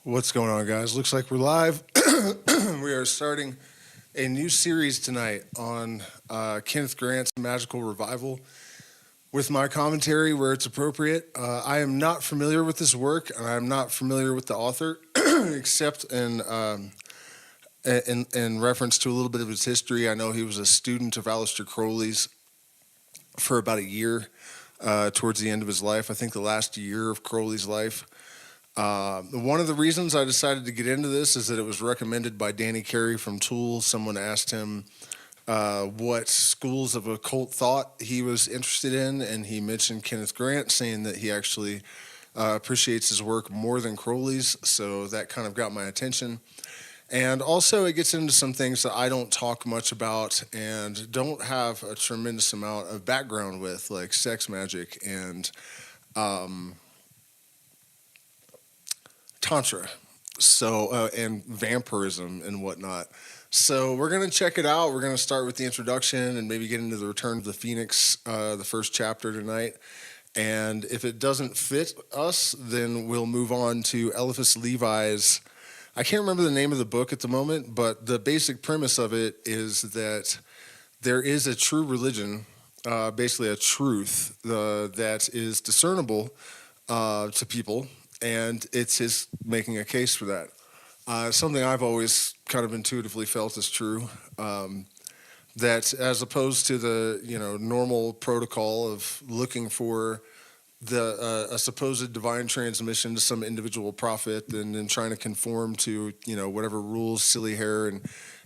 What's going on, guys? Looks like we're live. We are starting a new series tonight on Kenneth Grant's Magical Revival with my commentary where it's appropriate. I am not familiar with this work, and I'm not familiar with the author, except in reference to a little bit of his history. I know he was a student of Aleister Crowley's for about a year towards the end of his life. I think the last year of Crowley's life. One of the reasons I decided to get into this is that it was recommended by Danny Carey from Tool. Someone asked him what schools of occult thought he was interested in, and he mentioned Kenneth Grant, saying that he actually appreciates his work more than Crowley's, so that kind of got my attention. And also it gets into some things that I don't talk much about and don't have a tremendous amount of background with, like sex magic and Tantra, and vampirism and whatnot. So we're going to check it out. We're going to start with the introduction and maybe get into the Return of the Phoenix, the first chapter tonight. And if it doesn't fit us, then we'll move on to Eliphas Levi's. I can't remember the name of the book at the moment, but the basic premise of it is that there is a true religion, basically a truth that is discernible to people. And it's his making a case for that. Something I've always kind of intuitively felt is true, that as opposed to the normal protocol of looking for a supposed divine transmission to some individual prophet and then trying to conform to whatever rules, silly hair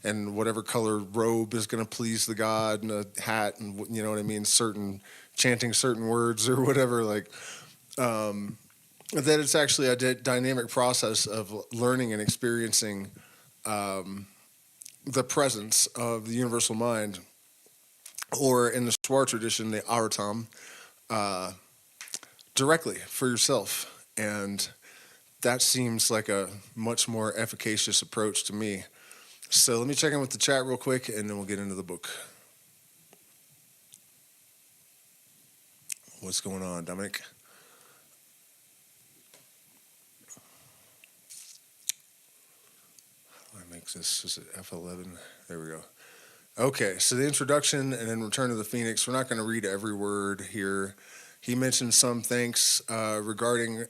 and whatever color robe is going to please the god, and a hat, and what I mean, chanting certain words or whatever, that it's actually a dynamic process of learning and experiencing the presence of the universal mind, or in the Postwar tradition, the Aratam, directly for yourself. And that seems like a much more efficacious approach to me. So let me check in with the chat real quick, and then we'll get into the book. What's going on, Dominic? This is it F11. There we go. Okay, so the introduction and then Return of the Phoenix. We're not going to read every word here. He mentioned some thanks regarding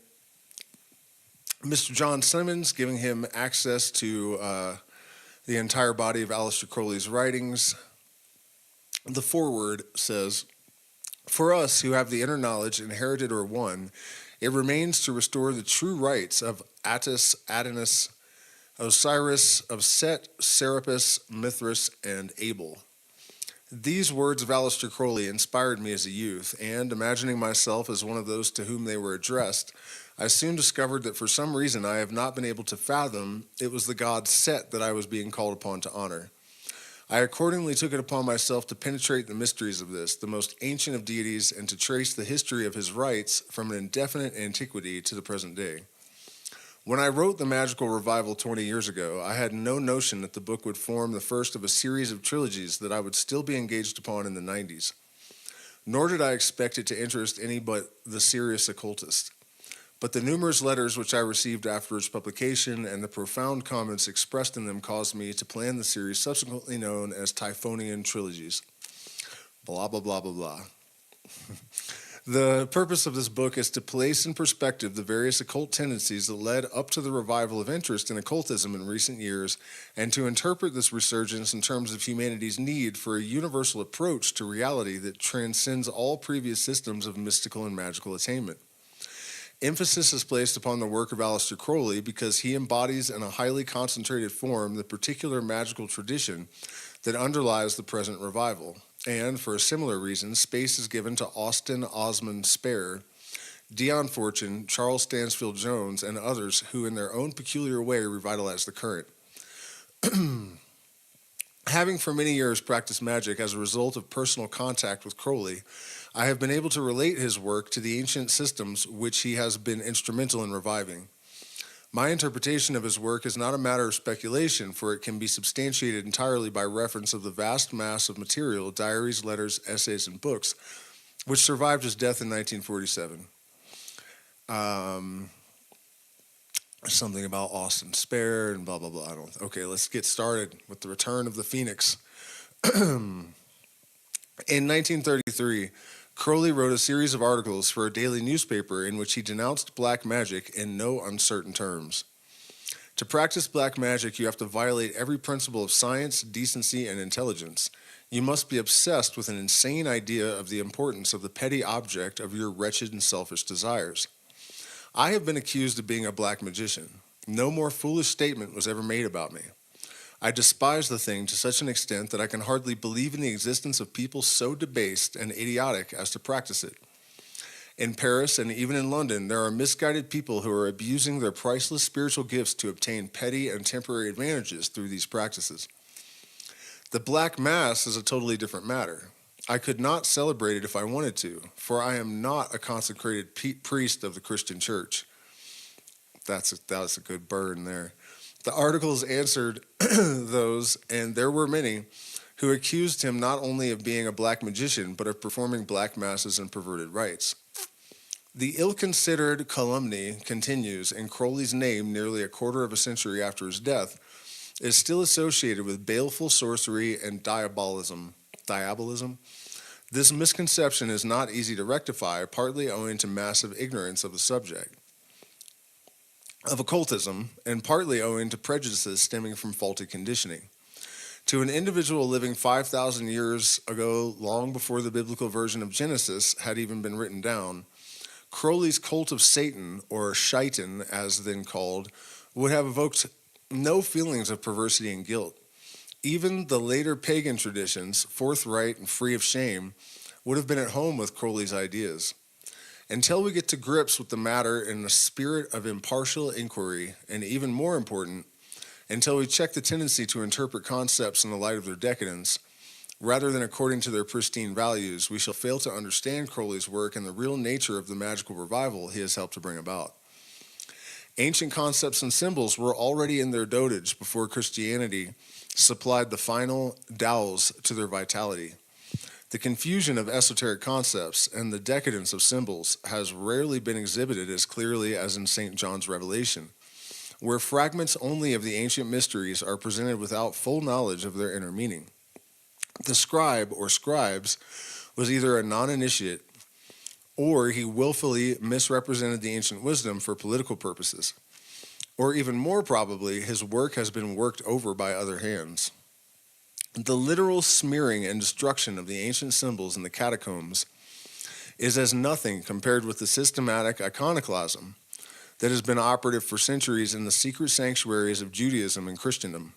Mr. John Simmons, giving him access to the entire body of Aleister Crowley's writings. The foreword says, "For us who have the inner knowledge inherited or won, it remains to restore the true rights of Attis, Adonis, Osiris, of Set, Serapis, Mithras, and Abel." These words of Aleister Crowley inspired me as a youth, and imagining myself as one of those to whom they were addressed, I soon discovered that for some reason I have not been able to fathom it was the god Set that I was being called upon to honor. I accordingly took it upon myself to penetrate the mysteries of this, the most ancient of deities, and to trace the history of his rites from an indefinite antiquity to the present day. When I wrote The Magical Revival 20 years ago, I had no notion that the book would form the first of a series of trilogies that I would still be engaged upon in the 90s. Nor did I expect it to interest any but the serious occultist. But the numerous letters which I received after its publication and the profound comments expressed in them caused me to plan the series subsequently known as Typhonian Trilogies. Blah, blah, blah, blah, blah. The purpose of this book is to place in perspective the various occult tendencies that led up to the revival of interest in occultism in recent years, and to interpret this resurgence in terms of humanity's need for a universal approach to reality that transcends all previous systems of mystical and magical attainment. Emphasis is placed upon the work of Aleister Crowley because he embodies in a highly concentrated form the particular magical tradition that underlies the present revival. And, for a similar reason, space is given to Austin Osman Spare, Dion Fortune, Charles Stansfield Jones, and others who in their own peculiar way revitalize the current. Having for many years practiced magic as a result of personal contact with Crowley, I have been able to relate his work to the ancient systems which he has been instrumental in reviving. My interpretation of his work is not a matter of speculation, for it can be substantiated entirely by reference of the vast mass of material, diaries, letters, essays, and books, which survived his death in 1947. something about Austin Spare and blah, blah, blah. Okay, let's get started with the return of the Phoenix. In 1933, Crowley wrote a series of articles for a daily newspaper in which he denounced black magic in no uncertain terms. To practice black magic, you have to violate every principle of science, decency, and intelligence. You must be obsessed with an insane idea of the importance of the petty object of your wretched and selfish desires. I have been accused of being a black magician. No more foolish statement was ever made about me. I despise the thing to such an extent that I can hardly believe in the existence of people so debased and idiotic as to practice it. In Paris and even in London, there are misguided people who are abusing their priceless spiritual gifts to obtain petty and temporary advantages through these practices. The Black Mass is a totally different matter. I could not celebrate it if I wanted to, for I am not a consecrated priest of the Christian Church. That's a good burn there. The articles answered those, and there were many, who accused him not only of being a black magician, but of performing black masses and perverted rites. The ill-considered calumny continues, and Crowley's name, nearly a quarter of a century after his death, is still associated with baleful sorcery and diabolism. This misconception is not easy to rectify, partly owing to massive ignorance of the subject of occultism, and partly owing to prejudices stemming from faulty conditioning. To an individual living 5,000 years ago, long before the biblical version of Genesis had even been written down, Crowley's cult of Satan, or Shaitan as then called, would have evoked no feelings of perversity and guilt. Even the later pagan traditions, forthright and free of shame, would have been at home with Crowley's ideas. Until we get to grips with the matter in a spirit of impartial inquiry, and even more important, until we check the tendency to interpret concepts in the light of their decadence, rather than according to their pristine values, we shall fail to understand Crowley's work and the real nature of the magical revival he has helped to bring about. Ancient concepts and symbols were already in their dotage before Christianity supplied the final dowels to their vitality. The confusion of esoteric concepts and the decadence of symbols has rarely been exhibited as clearly as in St. John's Revelation, where fragments only of the ancient mysteries are presented without full knowledge of their inner meaning. The scribe or scribes was either a non-initiate or he willfully misrepresented the ancient wisdom for political purposes. Or even more probably, his work has been worked over by other hands. The literal smearing and destruction of the ancient symbols in the catacombs is as nothing compared with the systematic iconoclasm that has been operative for centuries in the secret sanctuaries of Judaism and Christendom,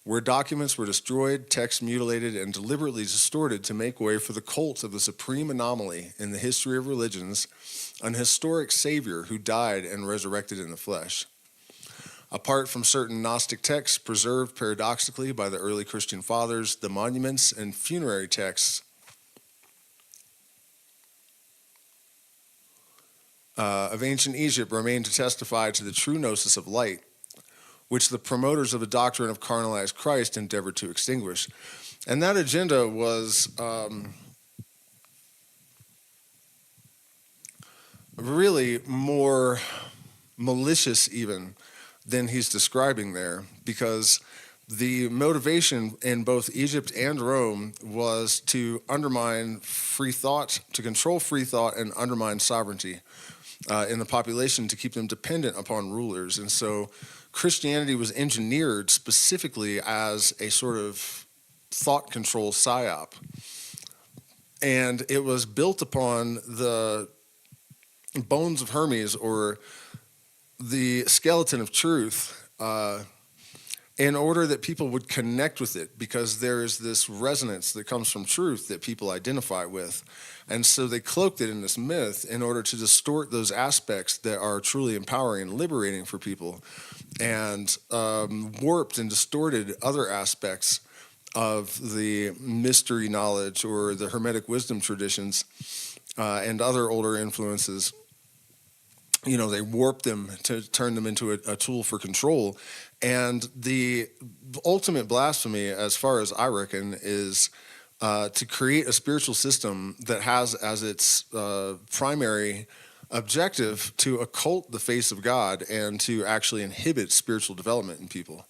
where documents were destroyed, texts mutilated, and deliberately distorted to make way for the cult of the supreme anomaly in the history of religions, an historic savior who died and resurrected in the flesh. Apart from certain Gnostic texts preserved paradoxically by the early Christian fathers, the monuments and funerary texts of ancient Egypt remain to testify to the true gnosis of light, which the promoters of the doctrine of carnalized Christ endeavored to extinguish. And that agenda was really more malicious even than he's describing there, because the motivation in both Egypt and Rome was to undermine free thought, to control free thought and undermine sovereignty in the population, to keep them dependent upon rulers. And so Christianity was engineered specifically as a sort of thought control psyop. And it was built upon the bones of Hermes, or the skeleton of truth, in order that people would connect with it, because there is this resonance that comes from truth that people identify with. And so they cloaked it in this myth in order to distort those aspects that are truly empowering and liberating for people, and warped and distorted other aspects of the mystery knowledge or the hermetic wisdom traditions and other older influences. You know, they warped them to turn them into a tool for control. And the ultimate blasphemy, as far as I reckon, is to create a spiritual system that has as its primary objective to occult the face of God and to actually inhibit spiritual development in people.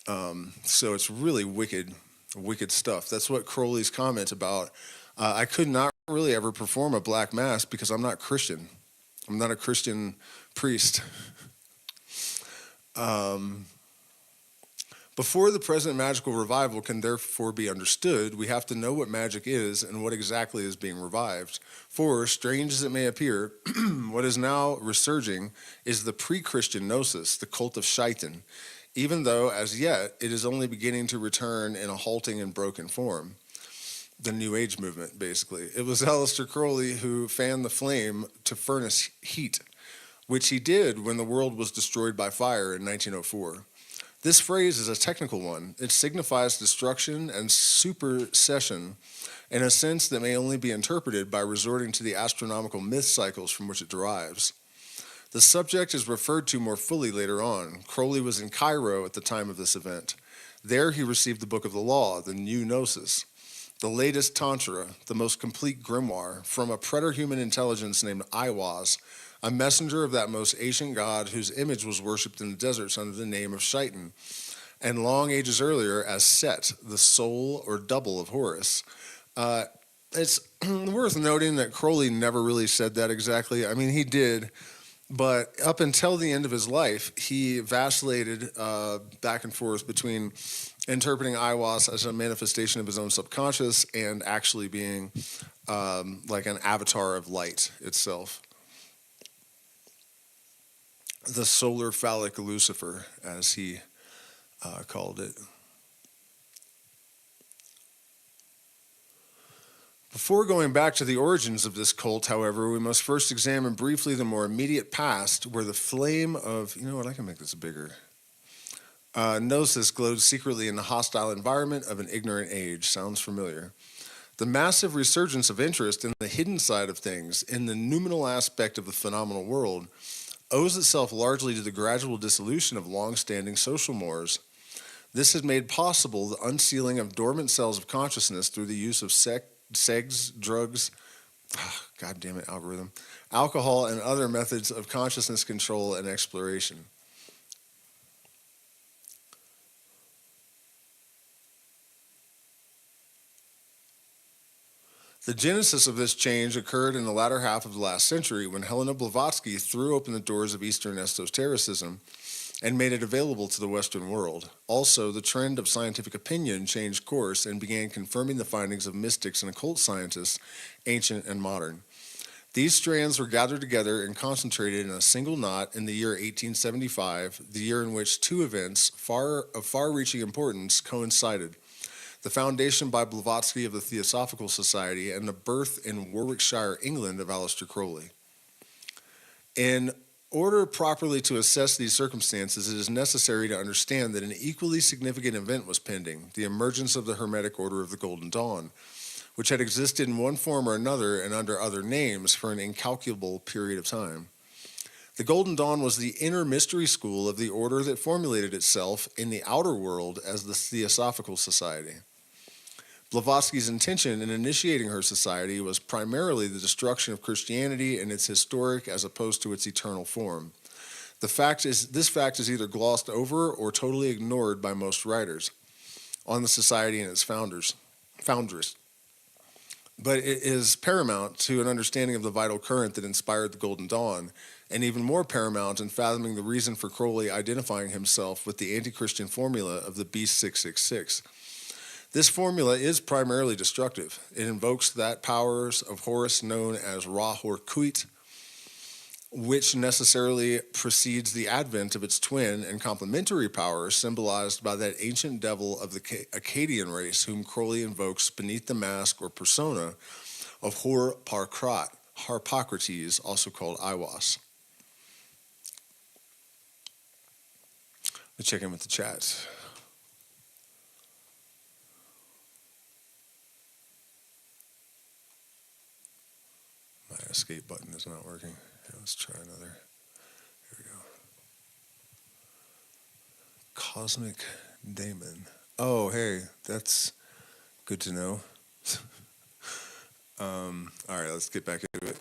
So it's really wicked stuff. That's what Crowley's comment about, I could not really ever perform a black mass because I'm not Christian. I'm not a Christian priest. Before the present magical revival can therefore be understood, we have to know what magic is and what exactly is being revived. For, strange as it may appear, what is now resurging is the pre-Christian gnosis, the cult of Shaitan, even though, as yet, it is only beginning to return in a halting and broken form. The New Age movement, basically. It was Aleister Crowley who fanned the flame to furnace heat, which he did when the world was destroyed by fire in 1904. This phrase is a technical one. It signifies destruction and supersession in a sense that may only be interpreted by resorting to the astronomical myth cycles from which it derives. The subject is referred to more fully later on. Crowley was in Cairo at the time of this event. There he received the Book of the Law, the New Gnosis, the latest Tantra, the most complete grimoire, from a preterhuman intelligence named Aiwass, a messenger of that most ancient god whose image was worshipped in the deserts under the name of Shaitan, and long ages earlier as Set, the soul or double of Horus. It's worth noting that Crowley never really said that exactly. I mean, he did, but up until the end of his life, he vacillated back and forth between interpreting Aiwass as a manifestation of his own subconscious and actually being like an avatar of light itself. The solar phallic Lucifer, as he called it. Before going back to the origins of this cult, however, we must first examine briefly the more immediate past, where the flame of, you know what, I can make this bigger. Gnosis glowed secretly in the hostile environment of an ignorant age. Sounds familiar. The massive resurgence of interest in the hidden side of things, in the noumenal aspect of the phenomenal world, owes itself largely to the gradual dissolution of long-standing social mores. This has made possible the unsealing of dormant cells of consciousness through the use of sex, drugs, alcohol, and other methods of consciousness control and exploration. The genesis of this change occurred in the latter half of the last century when Helena Blavatsky threw open the doors of Eastern esotericism and made it available to the Western world. Also, the trend of scientific opinion changed course and began confirming the findings of mystics and occult scientists, ancient and modern. These strands were gathered together and concentrated in a single knot in the year 1875, the year in which two events of far-reaching importance coincided: the foundation by Blavatsky of the Theosophical Society, and the birth in Warwickshire, England, of Aleister Crowley. In order properly to assess these circumstances, it is necessary to understand that an equally significant event was pending: the emergence of the Hermetic Order of the Golden Dawn, which had existed in one form or another and under other names for an incalculable period of time. The Golden Dawn was the inner mystery school of the order that formulated itself in the outer world as the Theosophical Society. Blavatsky's intention in initiating her society was primarily the destruction of Christianity in its historic as opposed to its eternal form. This fact is either glossed over or totally ignored by most writers on the society and its foundress. But it is paramount to an understanding of the vital current that inspired the Golden Dawn, and even more paramount in fathoming the reason for Crowley identifying himself with the anti-Christian formula of the Beast 666. This formula is primarily destructive. It invokes that powers of Horus known as Ra-Hor-Kuit, which necessarily precedes the advent of its twin and complementary power symbolized by that ancient devil of the Akkadian race whom Crowley invokes beneath the mask or persona of Harpocrates, also called Aiwass. Let me check in with the chat. My escape button is not working. Okay, let's try another. Here we go. Cosmic Daemon. Oh, hey, that's good to know. All right, let's get back into it.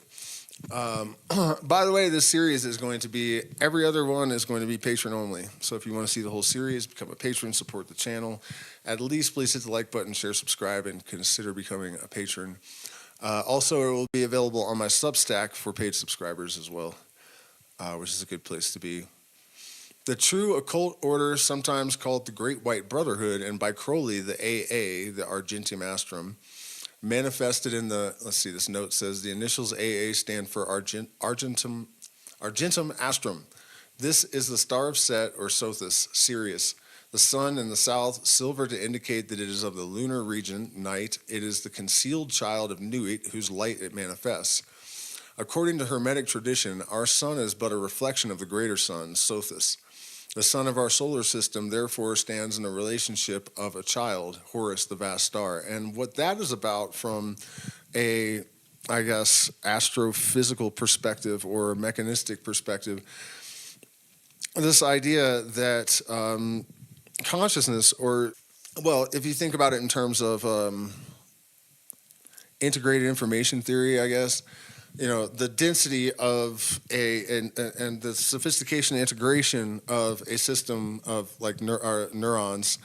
By the way, this series is going to be, every other one is going to be patron only. So if you want to see the whole series, become a patron, support the channel. At least please hit the like button, share, subscribe, and consider becoming a patron. Also, it will be available on my Substack for paid subscribers as well, which is a good place to be. The true occult order, sometimes called the Great White Brotherhood, and by Crowley, the AA, the Argentum Astrum, manifested in the, let's see, this note says the initials AA stand for Argentum Astrum. This is the star of Set, or Sothis, Sirius. The sun in the south, silver to indicate that it is of the lunar region, night. It is the concealed child of Nuit, whose light it manifests. According to hermetic tradition, our sun is but a reflection of the greater sun, Sothis. The sun of our solar system, therefore, stands in a relationship of a child, Horus, the vast star. And what that is about from a, I guess, astrophysical perspective or mechanistic perspective, this idea that consciousness, or, well, if you think about it in terms of integrated information theory, I guess, you know, the density of and the sophistication and integration of a system of like neurons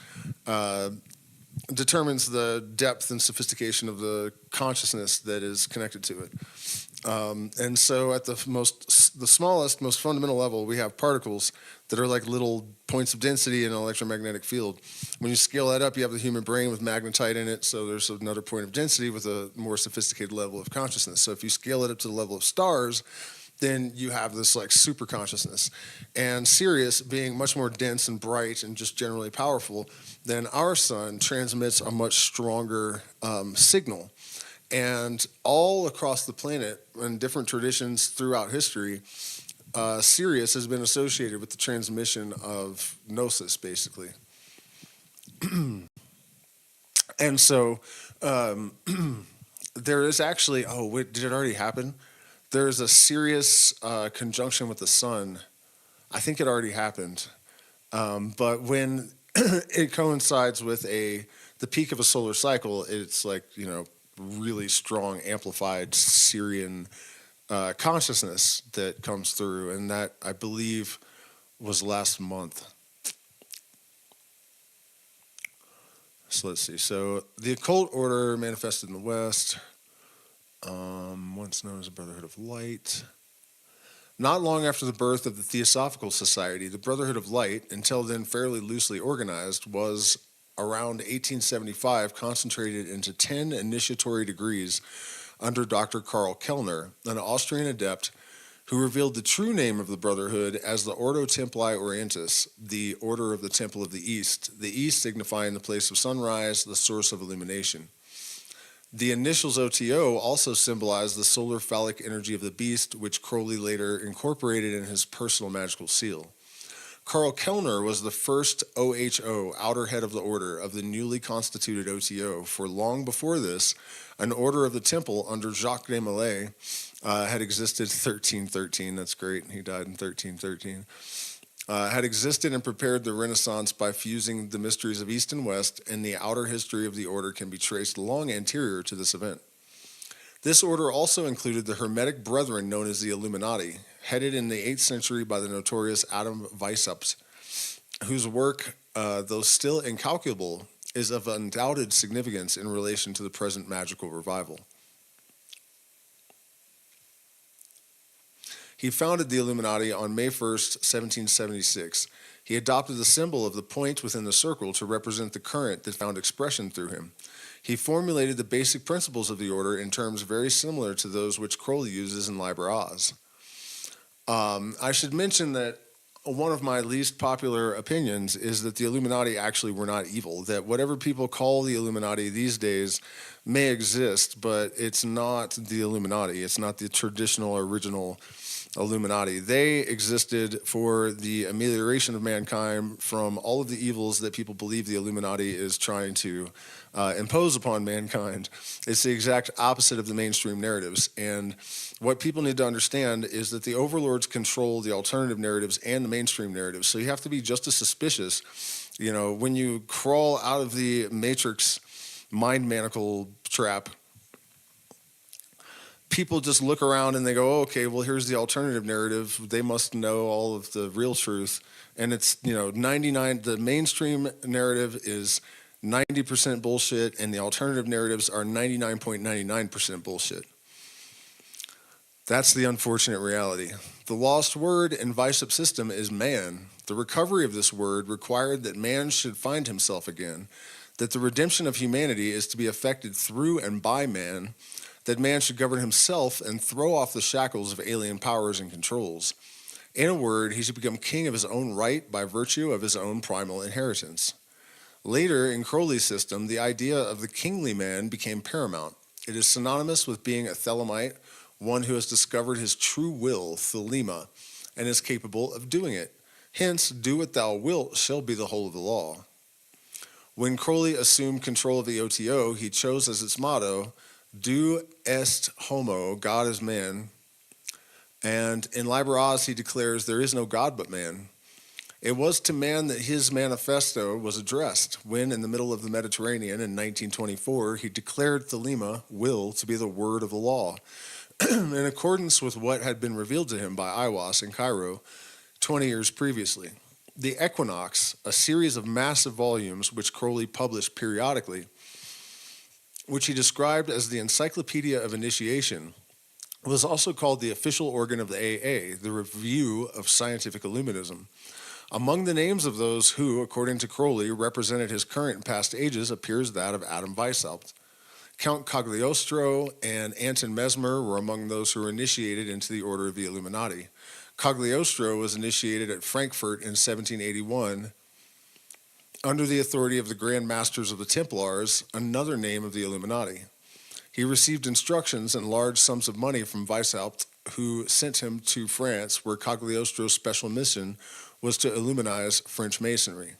determines the depth and sophistication of the consciousness that is connected to it. And so at the smallest, most fundamental level, we have particles that are like little points of density in an electromagnetic field. When you scale that up, you have the human brain with magnetite in it, so there's another point of density with a more sophisticated level of consciousness. So if you scale it up to the level of stars, then you have this like super consciousness. And Sirius, being much more dense and bright and just generally powerful than our sun, transmits a much stronger signal. And all across the planet, in different traditions throughout history, Sirius has been associated with the transmission of gnosis, basically. And so there is actually, oh, wait, did it already happen? There's a Sirius conjunction with the sun. I think it already happened. But when it coincides with the peak of a solar cycle, it's like, you know, really strong, amplified Sirian consciousness that comes through, and that, I believe, was last month. So let's see. So the occult order manifested in the West, once known as the Brotherhood of Light. Not long after the birth of the Theosophical Society, the Brotherhood of Light, until then fairly loosely organized, was around 1875 concentrated into 10 initiatory degrees under Dr. Karl Kellner, an Austrian adept who revealed the true name of the Brotherhood as the Ordo Templi Orientis, the Order of the Temple of the East signifying the place of sunrise, the source of illumination. The initials O.T.O. also symbolize the solar phallic energy of the beast, which Crowley later incorporated in his personal magical seal. Karl Kellner was the first O.H.O., outer head of the order, of the newly constituted O.T.O., for long before this, an order of the temple under Jacques de Molay had existed 1313, that's great, he died in 1313, had existed and prepared the Renaissance by fusing the mysteries of East and West, and the outer history of the order can be traced long anterior to this event. This order also included the Hermetic Brethren known as the Illuminati, headed in the 8th century by the notorious Adam Weishaupt, whose work, though still incalculable, is of undoubted significance in relation to the present magical revival. He founded the Illuminati on May 1st, 1776. He adopted the symbol of the point within the circle to represent the current that found expression through him. He formulated the basic principles of the order in terms very similar to those which Crowley uses in Liber Oz. I should mention that one of my least popular opinions is that the Illuminati actually were not evil, that whatever people call the Illuminati these days may exist, but it's not the Illuminati. It's not the traditional, original Illuminati. They existed for the amelioration of mankind from all of the evils that people believe the Illuminati is trying to impose upon mankind. It's the exact opposite of the mainstream narratives. And what people need to understand is that the overlords control the alternative narratives and the mainstream narratives. So you have to be just as suspicious. You know, when you crawl out of the Matrix mind manacle trap, people just look around and they go, oh, okay, well, here's the alternative narrative. They must know all of the real truth. And it's, 99, the mainstream narrative is 90% bullshit, and the alternative narratives are 99.99% bullshit. That's the unfortunate reality. The lost word in Weishaupt system is man. The recovery of this word required that man should find himself again, that the redemption of humanity is to be effected through and by man, that man should govern himself and throw off the shackles of alien powers and controls. In a word, he should become king of his own right by virtue of his own primal inheritance. Later, in Crowley's system, the idea of the kingly man became paramount. It is synonymous with being a Thelemite, one who has discovered his true will, Thelema, and is capable of doing it. Hence, do what thou wilt shall be the whole of the law. When Crowley assumed control of the O.T.O, he chose as its motto, "Do est homo," God is man. And in Liber Oz, he declares, there is no God but man. It was to man that his manifesto was addressed when, in the middle of the Mediterranean in 1924, he declared Thelema will to be the word of the law, in accordance with what had been revealed to him by Aiwass in Cairo 20 years previously. The Equinox, a series of massive volumes which Crowley published periodically, which he described as the Encyclopedia of Initiation, was also called the official organ of the AA, the Review of Scientific Illuminism. Among the names of those who, according to Crowley, represented his current and past ages appears that of Adam Weishaupt. Count Cagliostro and Anton Mesmer were among those who were initiated into the Order of the Illuminati. Cagliostro was initiated at Frankfurt in 1781 under the authority of the Grand Masters of the Templars, another name of the Illuminati. He received instructions and large sums of money from Weishaupt, who sent him to France, where Cagliostro's special mission was to illuminize French Masonry.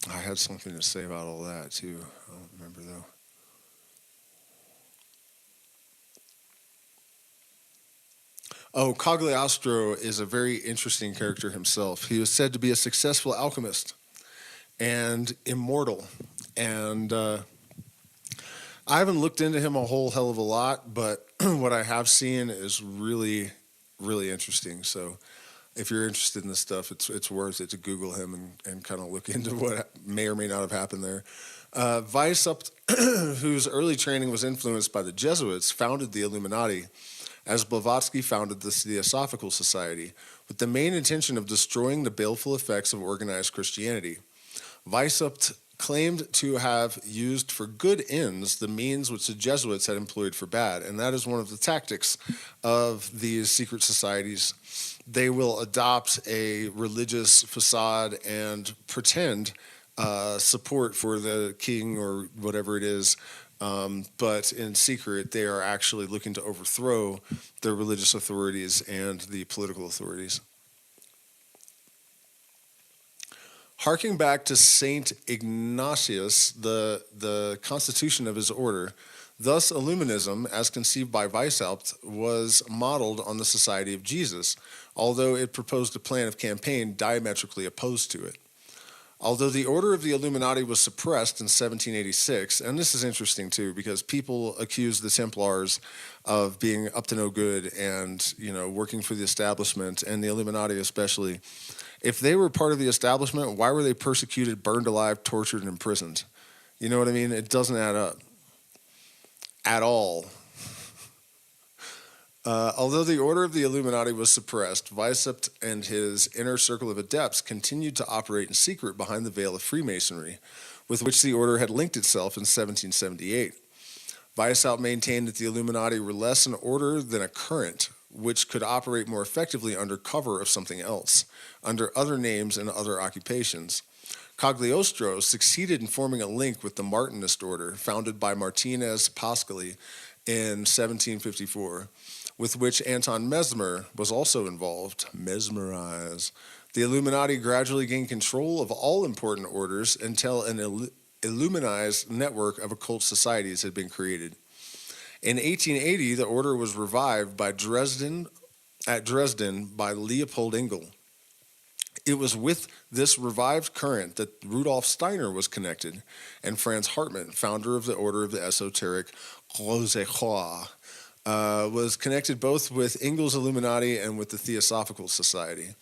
I had something to say about all that, too. I don't remember, though. Oh, Cagliostro is a very interesting character himself. He was said to be a successful alchemist and immortal. And I haven't looked into him a whole hell of a lot, but what I have seen is really, really interesting. So if you're interested in this stuff, it's worth it to Google him and kind of look into what may or may not have happened there. Weishaupt, whose early training was influenced by the Jesuits, founded the Illuminati, as Blavatsky founded the Theosophical Society, with the main intention of destroying the baleful effects of organized Christianity. Weishaupt claimed to have used for good ends the means which the Jesuits had employed for bad, and that is one of the tactics of these secret societies. They will adopt a religious facade and pretend support for the king or whatever it is, but in secret they are actually looking to overthrow the religious authorities and the political authorities. Harking back to Saint Ignatius, the constitution of his order, thus Illuminism, as conceived by Weishaupt, was modeled on the Society of Jesus, although it proposed a plan of campaign diametrically opposed to it. Although the Order of the Illuminati was suppressed in 1786, and this is interesting too, because people accuse the Templars of being up to no good and, working for the establishment, and the Illuminati especially. If they were part of the establishment, why were they persecuted, burned alive, tortured, and imprisoned? You know what I mean? It doesn't add up at all. Although the Order of the Illuminati was suppressed, Weishaupt and his inner circle of adepts continued to operate in secret behind the veil of Freemasonry, with which the order had linked itself in 1778. Weishaupt maintained that the Illuminati were less an order than a current, which could operate more effectively under cover of something else, under other names and other occupations. Cagliostro succeeded in forming a link with the Martinist order, founded by Martinez Pascali in 1754, with which Anton Mesmer was also involved. Mesmerize. The Illuminati gradually gained control of all important orders until an illuminized network of occult societies had been created. In 1880, the order was revived at Dresden by Leopold Engel. It was with this revived current that Rudolf Steiner was connected, and Franz Hartmann, founder of the Order of the Esoteric Rosechoir. was connected both with Engel's Illuminati and with the Theosophical Society.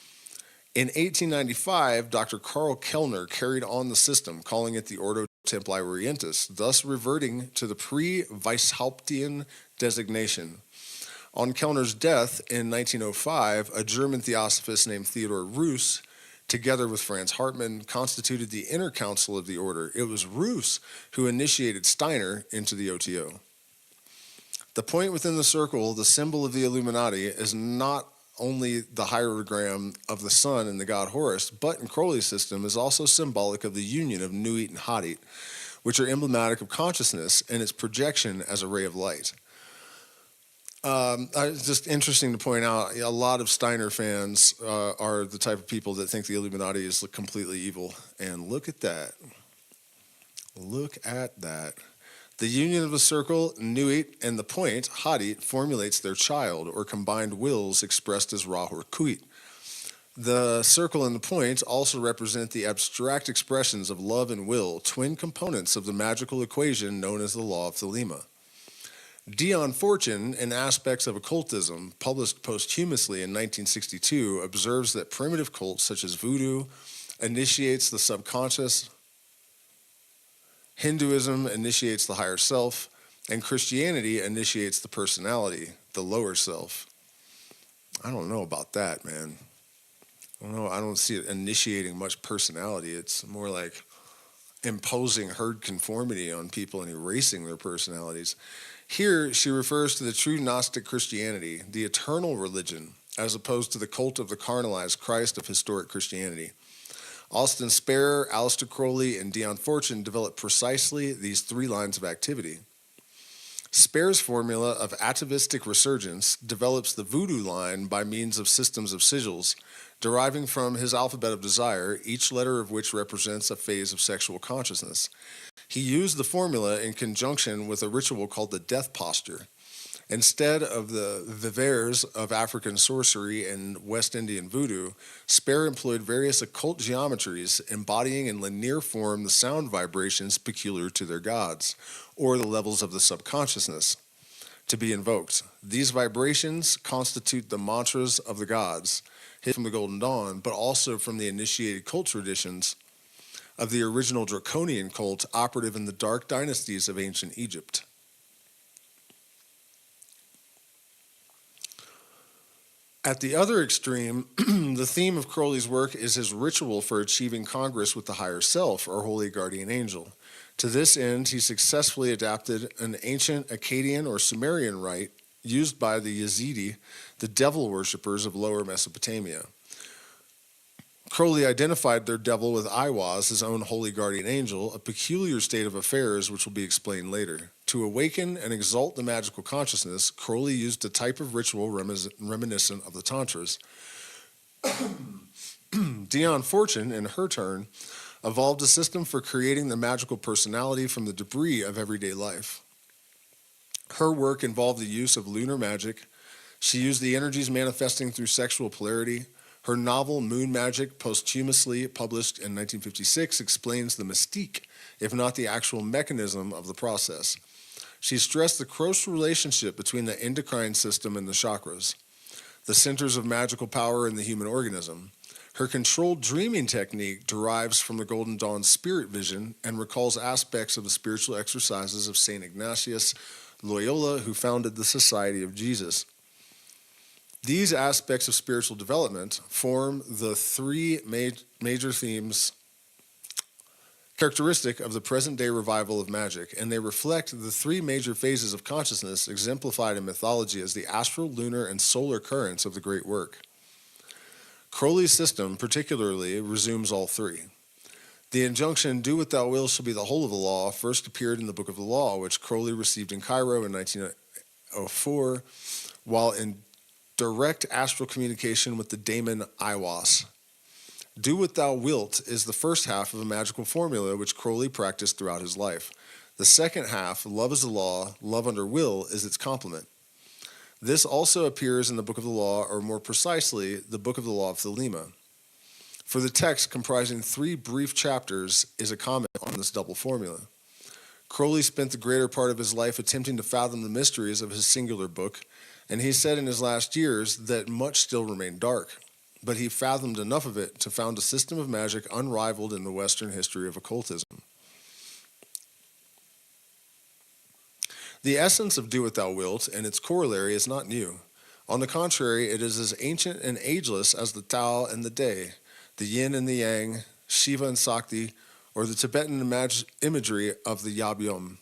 In 1895, Dr. Karl Kellner carried on the system, calling it the Ordo Templi Orientis, thus reverting to the pre-Weishauptian designation. On Kellner's death in 1905, a German theosophist named Theodor Roos, together with Franz Hartmann, constituted the inner council of the order. It was Roos who initiated Steiner into the O.T.O. The point within the circle, the symbol of the Illuminati, is not only the hierogram of the sun and the god Horus, but in Crowley's system is also symbolic of the union of Nuit and Hadit, which are emblematic of consciousness and its projection as a ray of light. It's just interesting to point out, a lot of Steiner fans are the type of people that think the Illuminati is completely evil. And look at that. Look at that. The union of the circle, Nuit, and the point, Hadit, formulates their child, or combined wills expressed as Ra or Kuit. The circle and the point also represent the abstract expressions of love and will, twin components of the magical equation known as the law of Thelema. Dion Fortune, in Aspects of Occultism, published posthumously in 1962, observes that primitive cults such as voodoo initiates the subconscious, Hinduism initiates the higher self, and Christianity initiates the personality, the lower self. I don't know about that, man. I don't see it initiating much personality. It's more like imposing herd conformity on people and erasing their personalities. Here, she refers to the true Gnostic Christianity, the eternal religion, as opposed to the cult of the carnalized Christ of historic Christianity. Austin Spare, Aleister Crowley, and Dion Fortune developed precisely these three lines of activity. Spare's formula of atavistic resurgence develops the voodoo line by means of systems of sigils, deriving from his alphabet of desire, each letter of which represents a phase of sexual consciousness. He used the formula in conjunction with a ritual called the death posture. Instead of the vivers of African sorcery and West Indian voodoo, Spare employed various occult geometries embodying in linear form the sound vibrations peculiar to their gods, or the levels of the subconsciousness to be invoked. These vibrations constitute the mantras of the gods, hid from the Golden Dawn, but also from the initiated cult traditions of the original draconian cult operative in the dark dynasties of ancient Egypt. At the other extreme, the theme of Crowley's work is his ritual for achieving congress with the higher self, or holy guardian angel. To this end, he successfully adapted an ancient Akkadian or Sumerian rite used by the Yazidi, the devil worshippers of Lower Mesopotamia. Crowley identified their devil with Aiwaz, his own holy guardian angel, a peculiar state of affairs which will be explained later. To awaken and exalt the magical consciousness, Crowley used a type of ritual reminiscent of the Tantras. Dion Fortune, in her turn, evolved a system for creating the magical personality from the debris of everyday life. Her work involved the use of lunar magic. She used the energies manifesting through sexual polarity. Her novel, Moon Magic, posthumously published in 1956, explains the mystique, if not the actual mechanism of the process. She stressed the close relationship between the endocrine system and the chakras, the centers of magical power in the human organism. Her controlled dreaming technique derives from the Golden Dawn spirit vision and recalls aspects of the spiritual exercises of St. Ignatius Loyola, who founded the Society of Jesus. These aspects of spiritual development form the three major themes characteristic of the present-day revival of magic, and they reflect the three major phases of consciousness exemplified in mythology as the astral, lunar, and solar currents of the great work. Crowley's system, particularly, resumes all three. The injunction, "Do what thou wilt shall be the whole of the law," first appeared in the Book of the Law, which Crowley received in Cairo in 1904, while in direct astral communication with the daemon Aiwaz. "Do what thou wilt" is the first half of a magical formula which Crowley practiced throughout his life. The second half, "Love is the law, love under will," is its complement. This also appears in the Book of the Law, or more precisely, the Book of the Law of Thelema. For the text, comprising 3 brief chapters, is a comment on this double formula. Crowley spent the greater part of his life attempting to fathom the mysteries of his singular book, and he said in his last years that much still remained dark, but he fathomed enough of it to found a system of magic unrivaled in the Western history of occultism. The essence of do what thou wilt and its corollary is not new. On the contrary, it is as ancient and ageless as the Tao and the Day, the yin and the yang, Shiva and Sakti, or the Tibetan imagery of the Yabyum.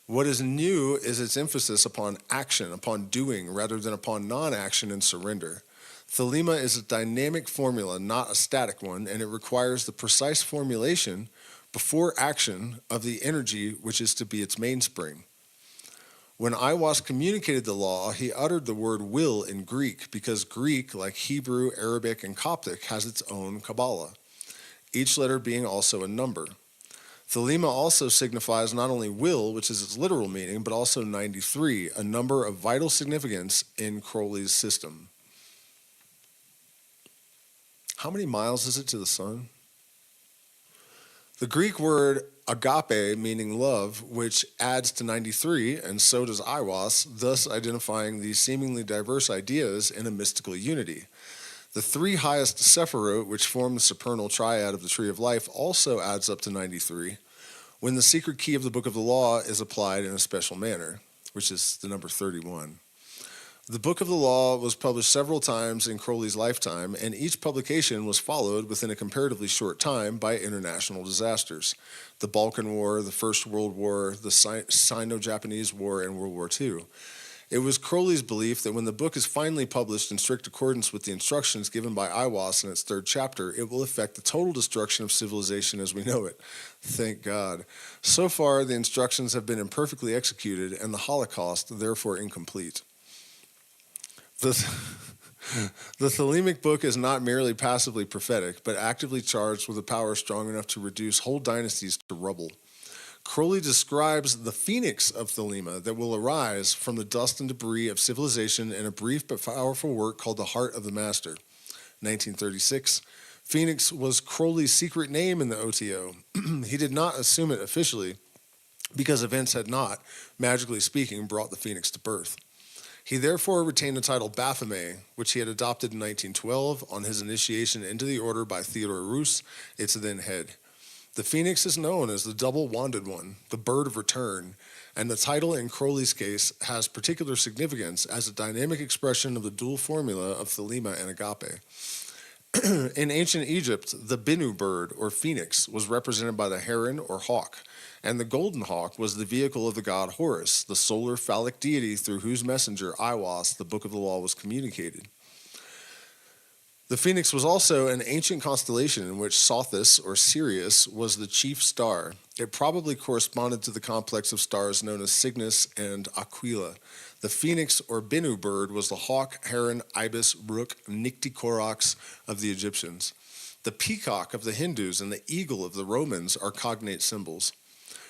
What is new is its emphasis upon action, upon doing, rather than upon non-action and surrender. Thelema is a dynamic formula, not a static one, and it requires the precise formulation before action of the energy which is to be its mainspring. When Aiwass communicated the law, he uttered the word will in Greek, because Greek, like Hebrew, Arabic, and Coptic, has its own Kabbalah, each letter being also a number. Thelema also signifies not only will, which is its literal meaning, but also 93, a number of vital significance in Crowley's system. How many miles is it to the sun? The Greek word agape, meaning love, which adds to 93, and so does Aiwass, thus identifying these seemingly diverse ideas in a mystical unity. The three highest Sephirot, which form the supernal triad of the Tree of Life, also adds up to 93, when the secret key of the Book of the Law is applied in a special manner, which is the number 31. The Book of the Law was published several times in Crowley's lifetime, and each publication was followed within a comparatively short time by international disasters: the Balkan War, the First World War, the Sino-Japanese War, and World War II. It was Crowley's belief that when the book is finally published in strict accordance with the instructions given by Aiwass in its third chapter, it will effect the total destruction of civilization as we know it. Thank God. So far, the instructions have been imperfectly executed, and the Holocaust, therefore, incomplete. The Thelemic book is not merely passively prophetic, but actively charged with a power strong enough to reduce whole dynasties to rubble. Crowley describes the phoenix of Thelema that will arise from the dust and debris of civilization in a brief but powerful work called The Heart of the Master, 1936. Phoenix was Crowley's secret name in the O.T.O. He did not assume it officially because events had not, magically speaking, brought the phoenix to birth. He therefore retained the title Baphomet, which he had adopted in 1912 on his initiation into the order by Theodore Roos, its then head. The phoenix is known as the double-wanded one, the bird of return, and the title in Crowley's case has particular significance as a dynamic expression of the dual formula of Thelema and agape. In ancient Egypt, the Binu bird, or phoenix, was represented by the heron or hawk, and the golden hawk was the vehicle of the god Horus, the solar phallic deity through whose messenger, Aiwass, the Book of the Law, was communicated. The phoenix was also an ancient constellation in which Sothis, or Sirius, was the chief star. It probably corresponded to the complex of stars known as Cygnus and Aquila. The phoenix, or Binu bird, was the hawk, heron, ibis, rook, nycticorox of the Egyptians. The peacock of the Hindus and the eagle of the Romans are cognate symbols.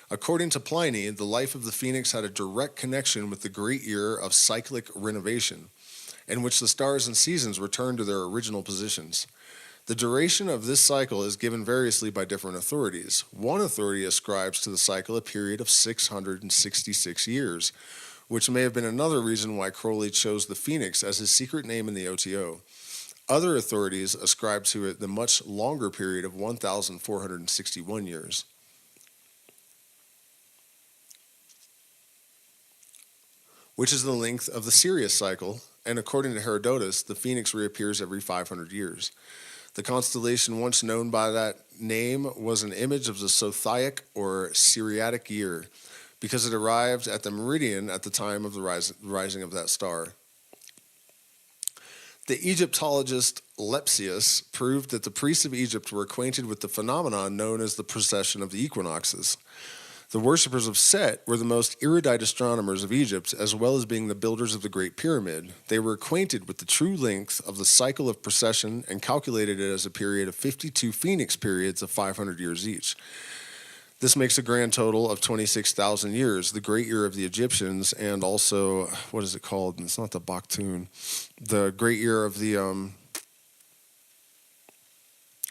According to Pliny, the life of the phoenix had a direct connection with the great year of cyclic renovation, in which the stars and seasons return to their original positions. The duration of this cycle is given variously by different authorities. One authority ascribes to the cycle a period of 666 years, which may have been another reason why Crowley chose the phoenix as his secret name in the O.T.O. Other authorities ascribe to it the much longer period of 1,461 years. Which is the length of the Sirius cycle, and according to Herodotus, the phoenix reappears every 500 years. The constellation once known by that name was an image of the Sothaic or Siriatic year, because it arrived at the meridian at the time of the rising of that star. The Egyptologist Lepsius proved that the priests of Egypt were acquainted with the phenomenon known as the precession of the equinoxes. The worshippers of Set were the most erudite astronomers of Egypt, as well as being the builders of the Great Pyramid. They were acquainted with the true length of the cycle of precession and calculated it as a period of 52 phoenix periods of 500 years each. This makes a grand total of 26,000 years, the great year of the Egyptians, and also, what is it called? It's not the Baktun. The great year of the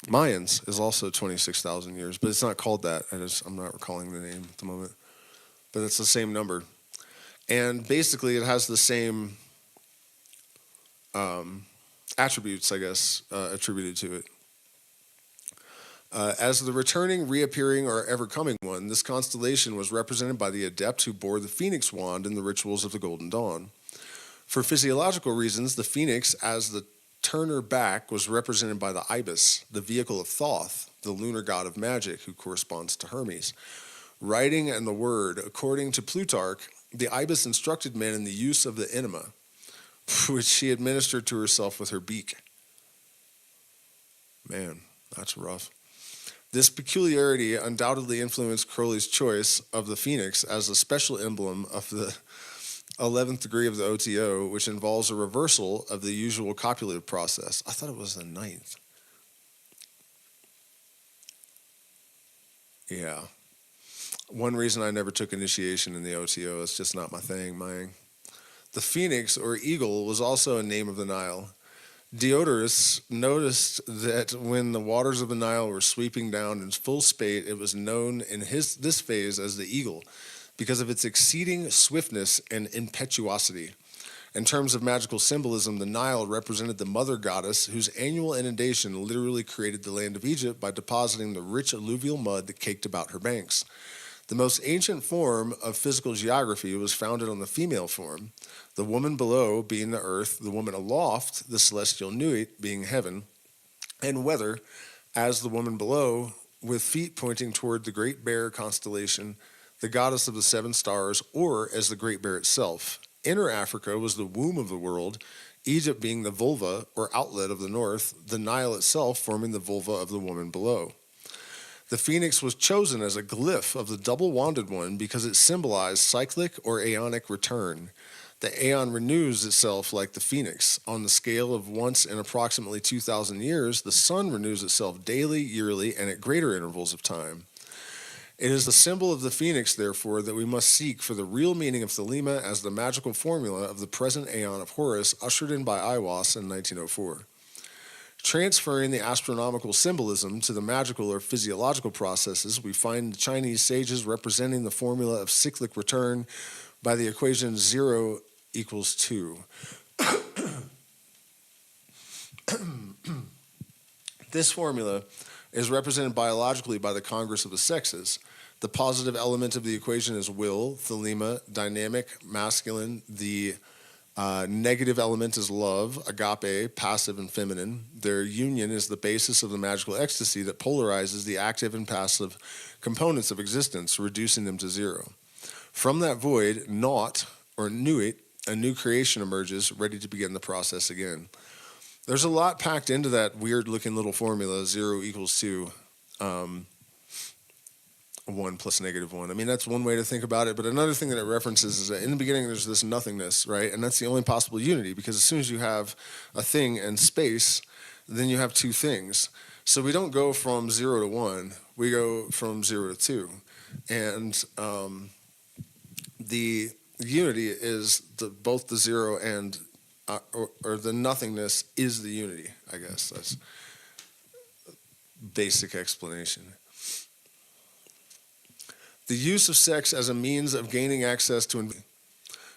Mayans is also 26,000 years, but it's not called that. I'm not recalling the name at the moment. but it's the same number. And basically it has the same attributes, I guess, attributed to it. As the returning, reappearing, or ever-coming one, this constellation was represented by the adept who bore the phoenix wand in the rituals of the Golden Dawn. For physiological reasons, the phoenix, as the turner back, was represented by the ibis, the vehicle of Thoth, the lunar god of magic, who corresponds to Hermes. Writing and the word, according to Plutarch, the ibis instructed men in the use of the enema, which she administered to herself with her beak. Man, that's rough. This peculiarity undoubtedly influenced Crowley's choice of the phoenix as a special emblem of the 11th degree of the O.T.O, which involves a reversal of the usual copulative process. I thought it was the 9th. Yeah. One reason I never took initiation in the O.T.O, it's just not my thing, The phoenix, or eagle, was also a name of the Nile. Diodorus noticed that when the waters of the Nile were sweeping down in full spate, it was known in this phase as the eagle because of its exceeding swiftness and impetuosity. In terms of magical symbolism, the Nile represented the mother goddess whose annual inundation literally created the land of Egypt by depositing the rich alluvial mud that caked about her banks. The most ancient form of physical geography was founded on the female form, the woman below being the earth, the woman aloft, the celestial Nuit, being heaven, and weather as the woman below, with feet pointing toward the Great Bear constellation, the goddess of the 7 stars, or as the Great Bear itself. Inner Africa was the womb of the world, Egypt being the vulva or outlet of the north, the Nile itself forming the vulva of the woman below. The phoenix was chosen as a glyph of the double-wanded one because it symbolized cyclic or aeonic return. The aeon renews itself like the phoenix. On the scale of once in approximately 2,000 years, the sun renews itself daily, yearly, and at greater intervals of time. It is the symbol of the phoenix, therefore, that we must seek for the real meaning of Thelema as the magical formula of the present aeon of Horus, ushered in by Aiwass in 1904. Transferring the astronomical symbolism to the magical or physiological processes, we find the Chinese sages representing the formula of cyclic return by the equation 0 equals 2. This formula is represented biologically by the congress of the sexes. The positive element of the equation is will, Thelema, dynamic, masculine. The negative element is love, agape, passive and feminine. Their union is the basis of the magical ecstasy that polarizes the active and passive components of existence, reducing them to zero. From that void, naught, or nuit, a new creation emerges, ready to begin the process again. There's a lot packed into that weird-looking little formula, 0 equals 2, 1 plus negative 1. I mean, that's one way to think about it, but another thing that it references is that in the beginning there's this nothingness, right? And that's the only possible unity, because as soon as you have a thing and space, then you have two things. So we don't go from 0 to 1, we go from 0 to 2. And the unity is both the 0 and or the nothingness is the unity, I guess. That's basic explanation. The use of sex as a means of gaining access to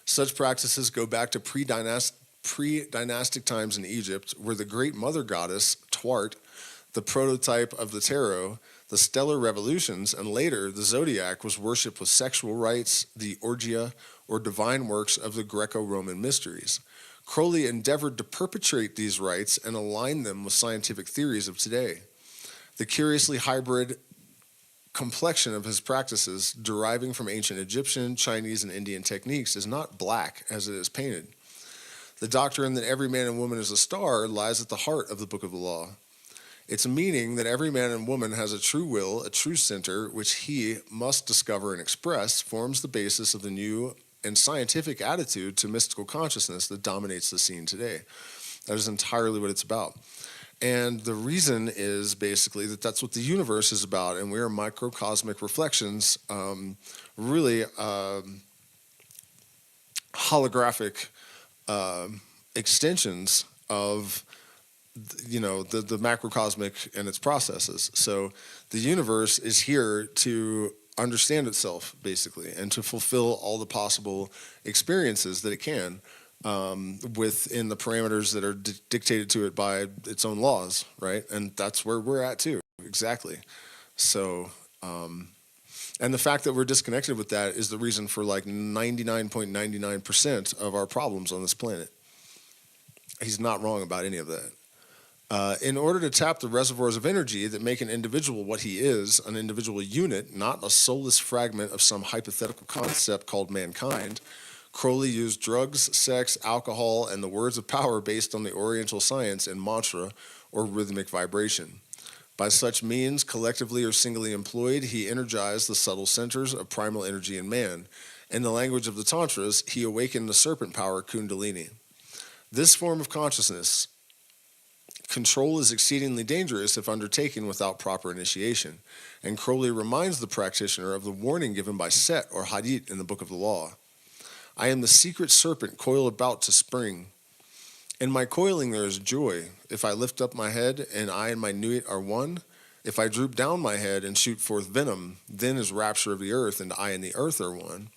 such practices go back to pre-dynastic times in Egypt, where the great mother goddess, Twart, the prototype of the tarot, the stellar revolutions, and later the zodiac was worshipped with sexual rites, the orgia, or divine works of the Greco-Roman mysteries. Crowley endeavored to perpetrate these rites and align them with scientific theories of today. The curiously hybrid complexion of his practices, deriving from ancient Egyptian, Chinese, and Indian techniques, is not black as it is painted. The doctrine that every man and woman is a star lies at the heart of the Book of the Law. Its meaning that every man and woman has a true will, a true center, which he must discover and express, forms the basis of the new and scientific attitude to mystical consciousness that dominates the scene today. That is entirely what it's about. And the reason is basically that that's what the universe is about, and we are microcosmic reflections, really holographic extensions of the macrocosmic and its processes. So the universe is here to understand itself, basically, and to fulfill all the possible experiences that it can within the parameters that are dictated to it by its own laws, right? And that's where we're at too, exactly. So, and the fact that we're disconnected with that is the reason for like 99.99% of our problems on this planet. He's not wrong about any of that. In order to tap the reservoirs of energy that make an individual what he is, an individual unit, not a soulless fragment of some hypothetical concept called mankind, Crowley used drugs, sex, alcohol, and the words of power based on the Oriental science and mantra or rhythmic vibration. By such means, collectively or singly employed, he energized the subtle centers of primal energy in man. In the language of the Tantras, he awakened the serpent power Kundalini. This form of consciousness control is exceedingly dangerous if undertaken without proper initiation, and Crowley reminds the practitioner of the warning given by Set or Hadith in the Book of the Law. I am the secret serpent coiled about to spring. In my coiling there is joy. If I lift up my head and I and my nuit are one, if I droop down my head and shoot forth venom, then is rapture of the earth, and I and the earth are one.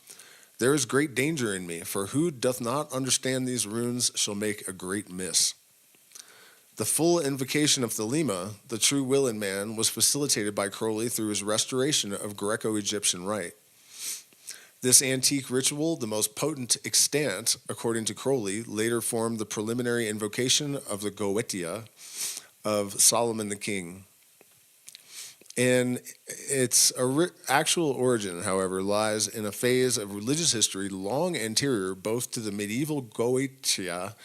There is great danger in me, for who doth not understand these runes shall make a great miss. The full invocation of Thelema, the true will in man, was facilitated by Crowley through his restoration of Greco-Egyptian rite. This antique ritual, the most potent extant, according to Crowley, later formed the preliminary invocation of the Goetia of Solomon the King. And its actual origin, however, lies in a phase of religious history long anterior both to the medieval Goetia.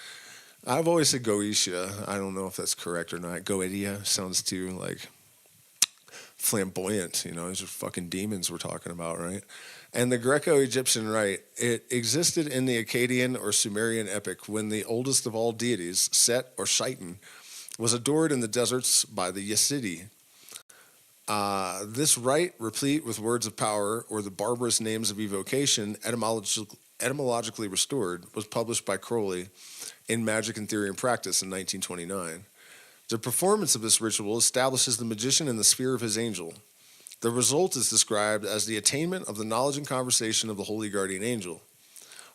I've always said Goetia. I don't know if that's correct or not. Goetia sounds too like flamboyant. You know, these are fucking demons we're talking about, right? And the Greco-Egyptian rite, it existed in the Akkadian or Sumerian epic when the oldest of all deities, Set or Shaitan, was adored in the deserts by the Yazidi. This rite, replete with words of power or the barbarous names of evocation, etymologically restored, was published by Crowley in Magic and Theory and Practice in 1929. The performance of this ritual establishes the magician in the sphere of his angel. The result is described as the attainment of the knowledge and conversation of the holy guardian angel.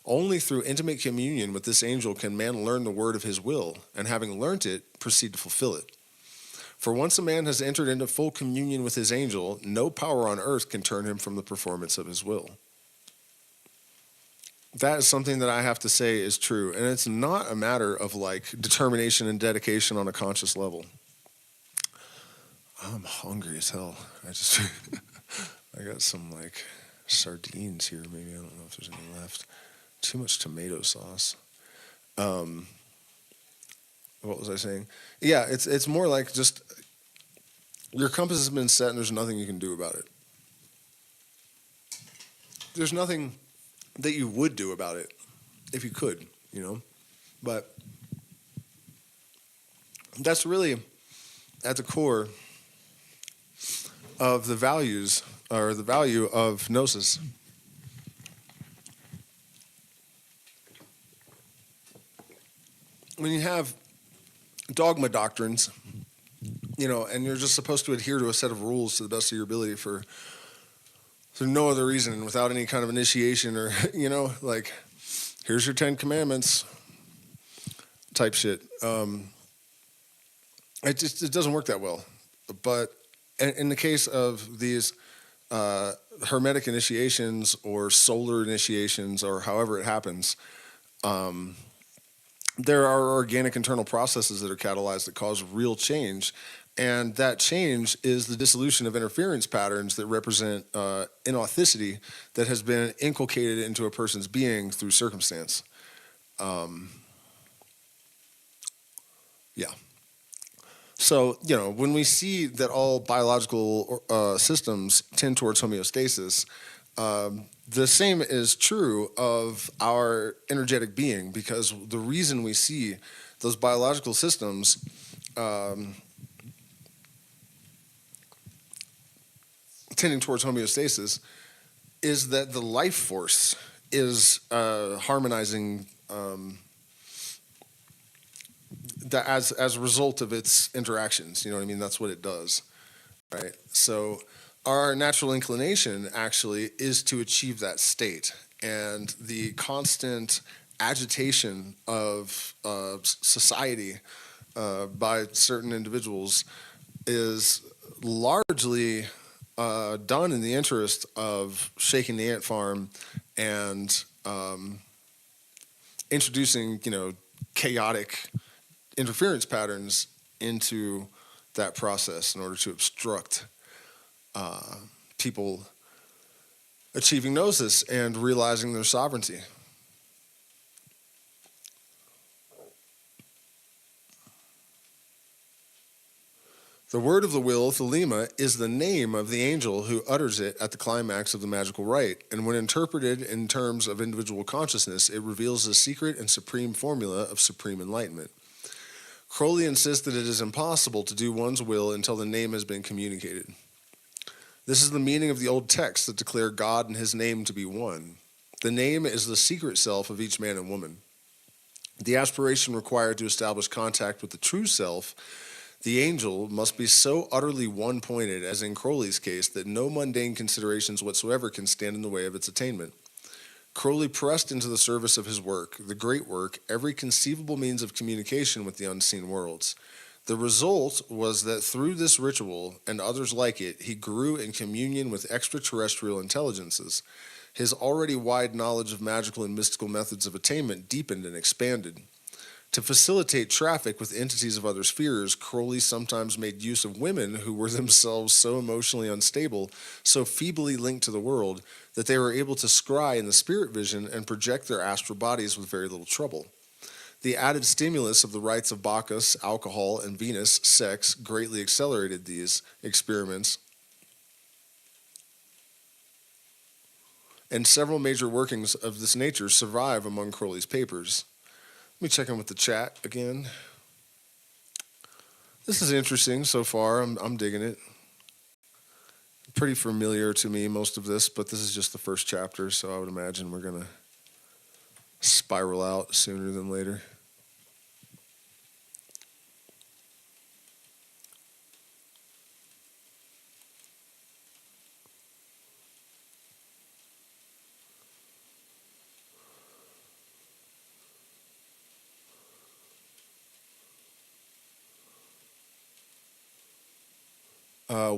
Only through intimate communion with this angel can man learn the word of his will, and having learnt it, proceed to fulfill it. For once a man has entered into full communion with his angel, no power on earth can turn him from the performance of his will. That is something that I have to say is true. And it's not a matter of like determination and dedication on a conscious level. I'm hungry as hell. I got some like sardines here. Maybe I don't know if there's any left. Too much tomato sauce. What was I saying? Yeah, it's more like just your compass has been set and there's nothing you can do about it. There's nothing that you would do about it if you could, you know? But that's really at the core of the values or the value of gnosis. When you have dogma doctrines, you know, and you're just supposed to adhere to a set of rules to the best of your ability for no other reason, without any kind of initiation or, you know, like, here's your 10 commandments type shit. It doesn't work that well. But in the case of these hermetic initiations or solar initiations or however it happens, there are organic internal processes that are catalyzed that cause real change. And that change is the dissolution of interference patterns that represent inauthenticity that has been inculcated into a person's being through circumstance. Yeah. So, you know, when we see that all biological systems tend towards homeostasis, the same is true of our energetic being, because the reason we see those biological systems tending towards homeostasis is that the life force is harmonizing that as a result of its interactions. You know what I mean? That's what it does, right? So our natural inclination actually is to achieve that state. And the constant agitation of society by certain individuals is largely done in the interest of shaking the ant farm and introducing, chaotic interference patterns into that process in order to obstruct people achieving gnosis and realizing their sovereignty. The word of the will, Thelema, is the name of the angel who utters it at the climax of the magical rite, and when interpreted in terms of individual consciousness, it reveals the secret and supreme formula of supreme enlightenment. Crowley insists that it is impossible to do one's will until the name has been communicated. This is the meaning of the old texts that declare God and his name to be one. The name is the secret self of each man and woman. The aspiration required to establish contact with the true self, the angel, must be so utterly one-pointed, as in Crowley's case, that no mundane considerations whatsoever can stand in the way of its attainment. Crowley pressed into the service of his work, the great work, every conceivable means of communication with the unseen worlds. The result was that through this ritual, and others like it, he grew in communion with extraterrestrial intelligences. His already wide knowledge of magical and mystical methods of attainment deepened and expanded. To facilitate traffic with entities of other spheres, Crowley sometimes made use of women who were themselves so emotionally unstable, so feebly linked to the world, that they were able to scry in the spirit vision and project their astral bodies with very little trouble. The added stimulus of the rites of Bacchus, alcohol, and Venus, sex, greatly accelerated these experiments, and several major workings of this nature survive among Crowley's papers. Let me check in with the chat again. This is interesting so far. I'm digging it. Pretty familiar to me, most of this, but this is just the first chapter, so I would imagine we're going to spiral out sooner than later.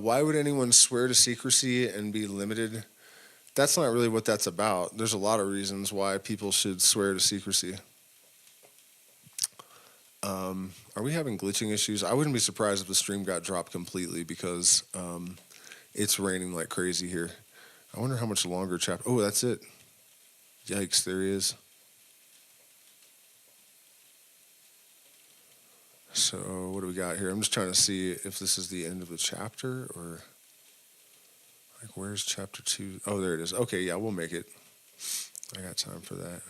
Why would anyone swear to secrecy and be limited? That's not really what that's about. There's a lot of reasons why people should swear to secrecy. Are we having glitching issues? I wouldn't be surprised if the stream got dropped completely because it's raining like crazy here. I wonder how much longer chapter. Oh, that's it. Yikes, there he is. So what do we got here? I'm just trying to see if this is the end of the chapter or like where's chapter 2? Oh, there it is. Okay, yeah, we'll make it. I got time for that.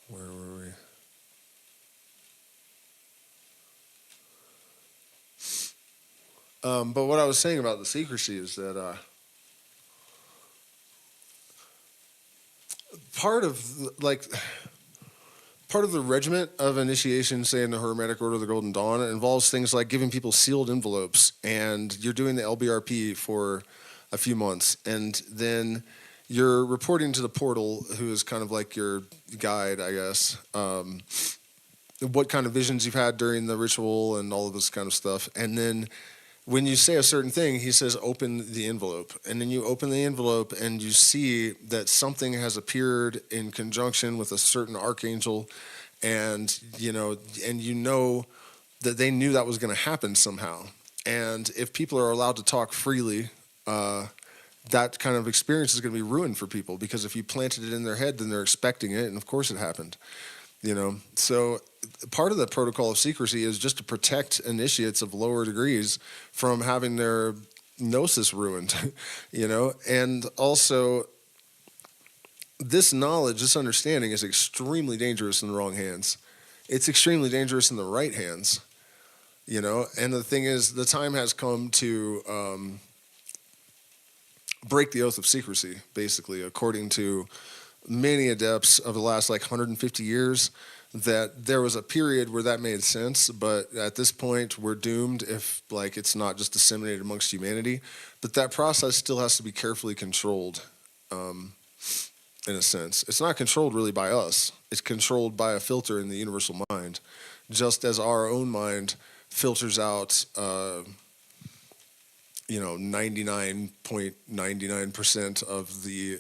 Where were we? But what I was saying about the secrecy is that part of the regiment of initiation, say in the Hermetic Order of the Golden Dawn, it involves things like giving people sealed envelopes, and you're doing the LBRP for a few months, and then you're reporting to the portal, who is kind of like your guide, I guess, what kind of visions you've had during the ritual and all of this kind of stuff. And then when you say a certain thing, he says, open the envelope. And then you open the envelope and you see that something has appeared in conjunction with a certain archangel, and you know that they knew that was going to happen somehow. And if people are allowed to talk freely, that kind of experience is going to be ruined for people, because if you planted it in their head, then they're expecting it, and of course it happened. So part of the protocol of secrecy is just to protect initiates of lower degrees from having their gnosis ruined, and also this knowledge, this understanding is extremely dangerous in the wrong hands. It's extremely dangerous in the right hands, and the thing is, the time has come to break the oath of secrecy, basically, according to many adepts of the last 150 years. that there was a period where that made sense, but at this point we're doomed if like it's not just disseminated amongst humanity. But that process still has to be carefully controlled, in a sense. It's not controlled really by us. It's controlled by a filter in the universal mind, just as our own mind filters out 99.99% of the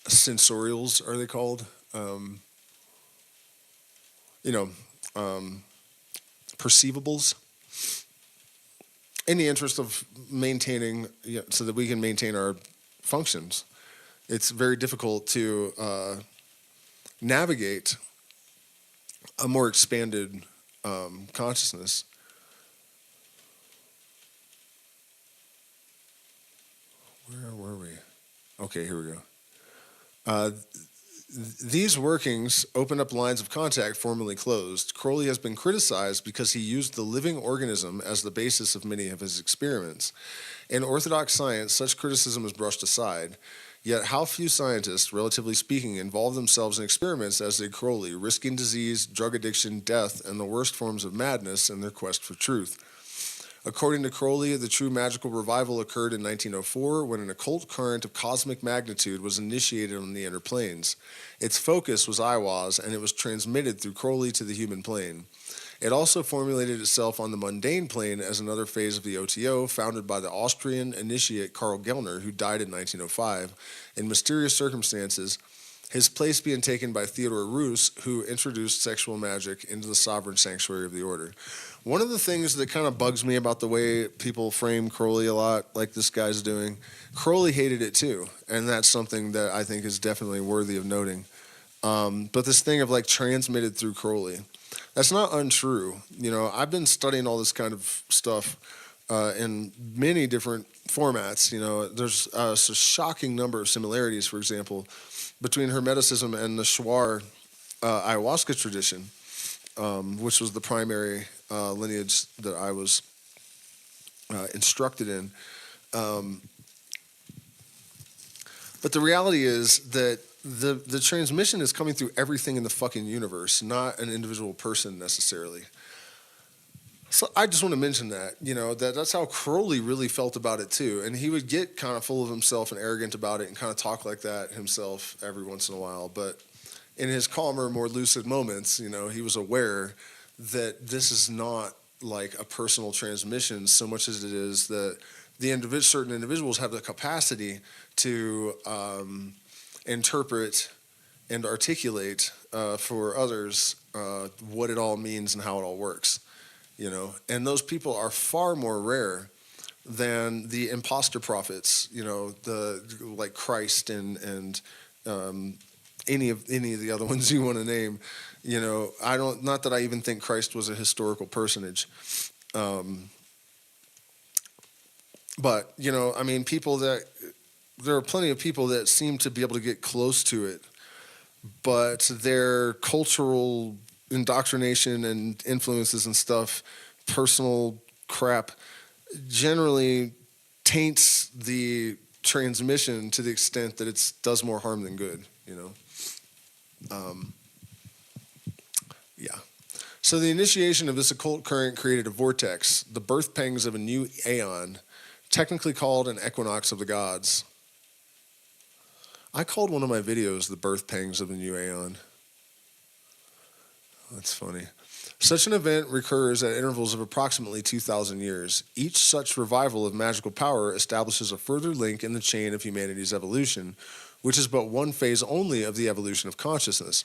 sensorials, are they called? Perceivables, in the interest of maintaining, so that we can maintain our functions. It's very difficult to navigate a more expanded consciousness. Where were we? Okay, here we go. These workings open up lines of contact formerly closed. Crowley has been criticized because he used the living organism as the basis of many of his experiments. In orthodox science, such criticism is brushed aside. Yet how few scientists, relatively speaking, involve themselves in experiments as did Crowley, risking disease, drug addiction, death, and the worst forms of madness in their quest for truth. According to Crowley, the true magical revival occurred in 1904 when an occult current of cosmic magnitude was initiated on the inner planes. Its focus was Aiwass, and it was transmitted through Crowley to the human plane. It also formulated itself on the mundane plane as another phase of the O.T.O, founded by the Austrian initiate Karl Gellner, who died in 1905, in mysterious circumstances, his place being taken by Theodore Roos, who introduced sexual magic into the sovereign sanctuary of the order. One of the things that kind of bugs me about the way people frame Crowley a lot, like this guy's doing, Crowley hated it too, and that's something that I think is definitely worthy of noting. But this thing of like transmitted through Crowley, that's not untrue. I've been studying all this kind of stuff in many different formats. There's a shocking number of similarities, for example, between Hermeticism and the Shuar ayahuasca tradition, which was the primary lineage that I was instructed in. But the reality is that the transmission is coming through everything in the fucking universe, not an individual person necessarily. So I just want to mention that, that's how Crowley really felt about it too. And he would get kind of full of himself and arrogant about it and kind of talk like that himself every once in a while. But in his calmer, more lucid moments, he was aware that this is not like a personal transmission so much as it is that certain individuals have the capacity to interpret and articulate for others what it all means and how it all works. And those people are far more rare than the imposter prophets, the like Christ and any of the other ones you want to name. Not that I even think Christ was a historical personage. But, there are plenty of people that seem to be able to get close to it, but their cultural indoctrination and influences and stuff, personal crap, generally taints the transmission to the extent that it does more harm than good, Yeah. So the initiation of this occult current created a vortex, the birth pangs of a new aeon, technically called an equinox of the gods. I called one of my videos the birth pangs of a new aeon. That's funny. Such an event recurs at intervals of approximately 2,000 years. Each such revival of magical power establishes a further link in the chain of humanity's evolution, which is but one phase only of the evolution of consciousness.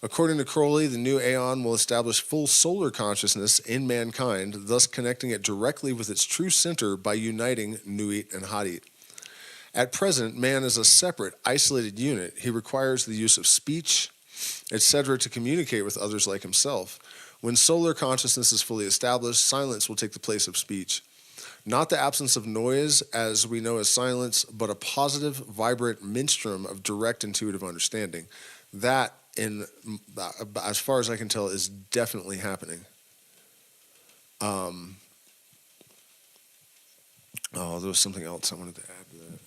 According to Crowley, the new aeon will establish full solar consciousness in mankind, thus connecting it directly with its true center by uniting Nuit and Hadit. At present, man is a separate, isolated unit. He requires the use of speech, etc., to communicate with others like himself. When solar consciousness is fully established, silence will take the place of speech. Not the absence of noise, as we know as silence, but a positive, vibrant minstrum of direct intuitive understanding. That, as far as I can tell, is definitely happening. There was something else I wanted to add to that.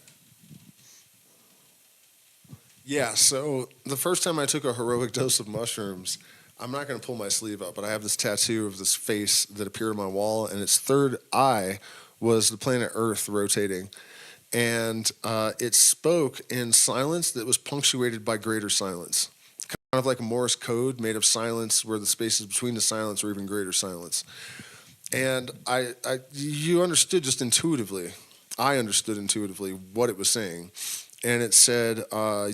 Yeah, so the first time I took a heroic dose of mushrooms, I'm not going to pull my sleeve up, but I have this tattoo of this face that appeared on my wall, and its third eye was the planet Earth rotating. And it spoke in silence that was punctuated by greater silence. Kind of like a Morse code made of silence where the spaces between the silence were even greater silence. And you understood just intuitively. I understood intuitively what it was saying. And it said,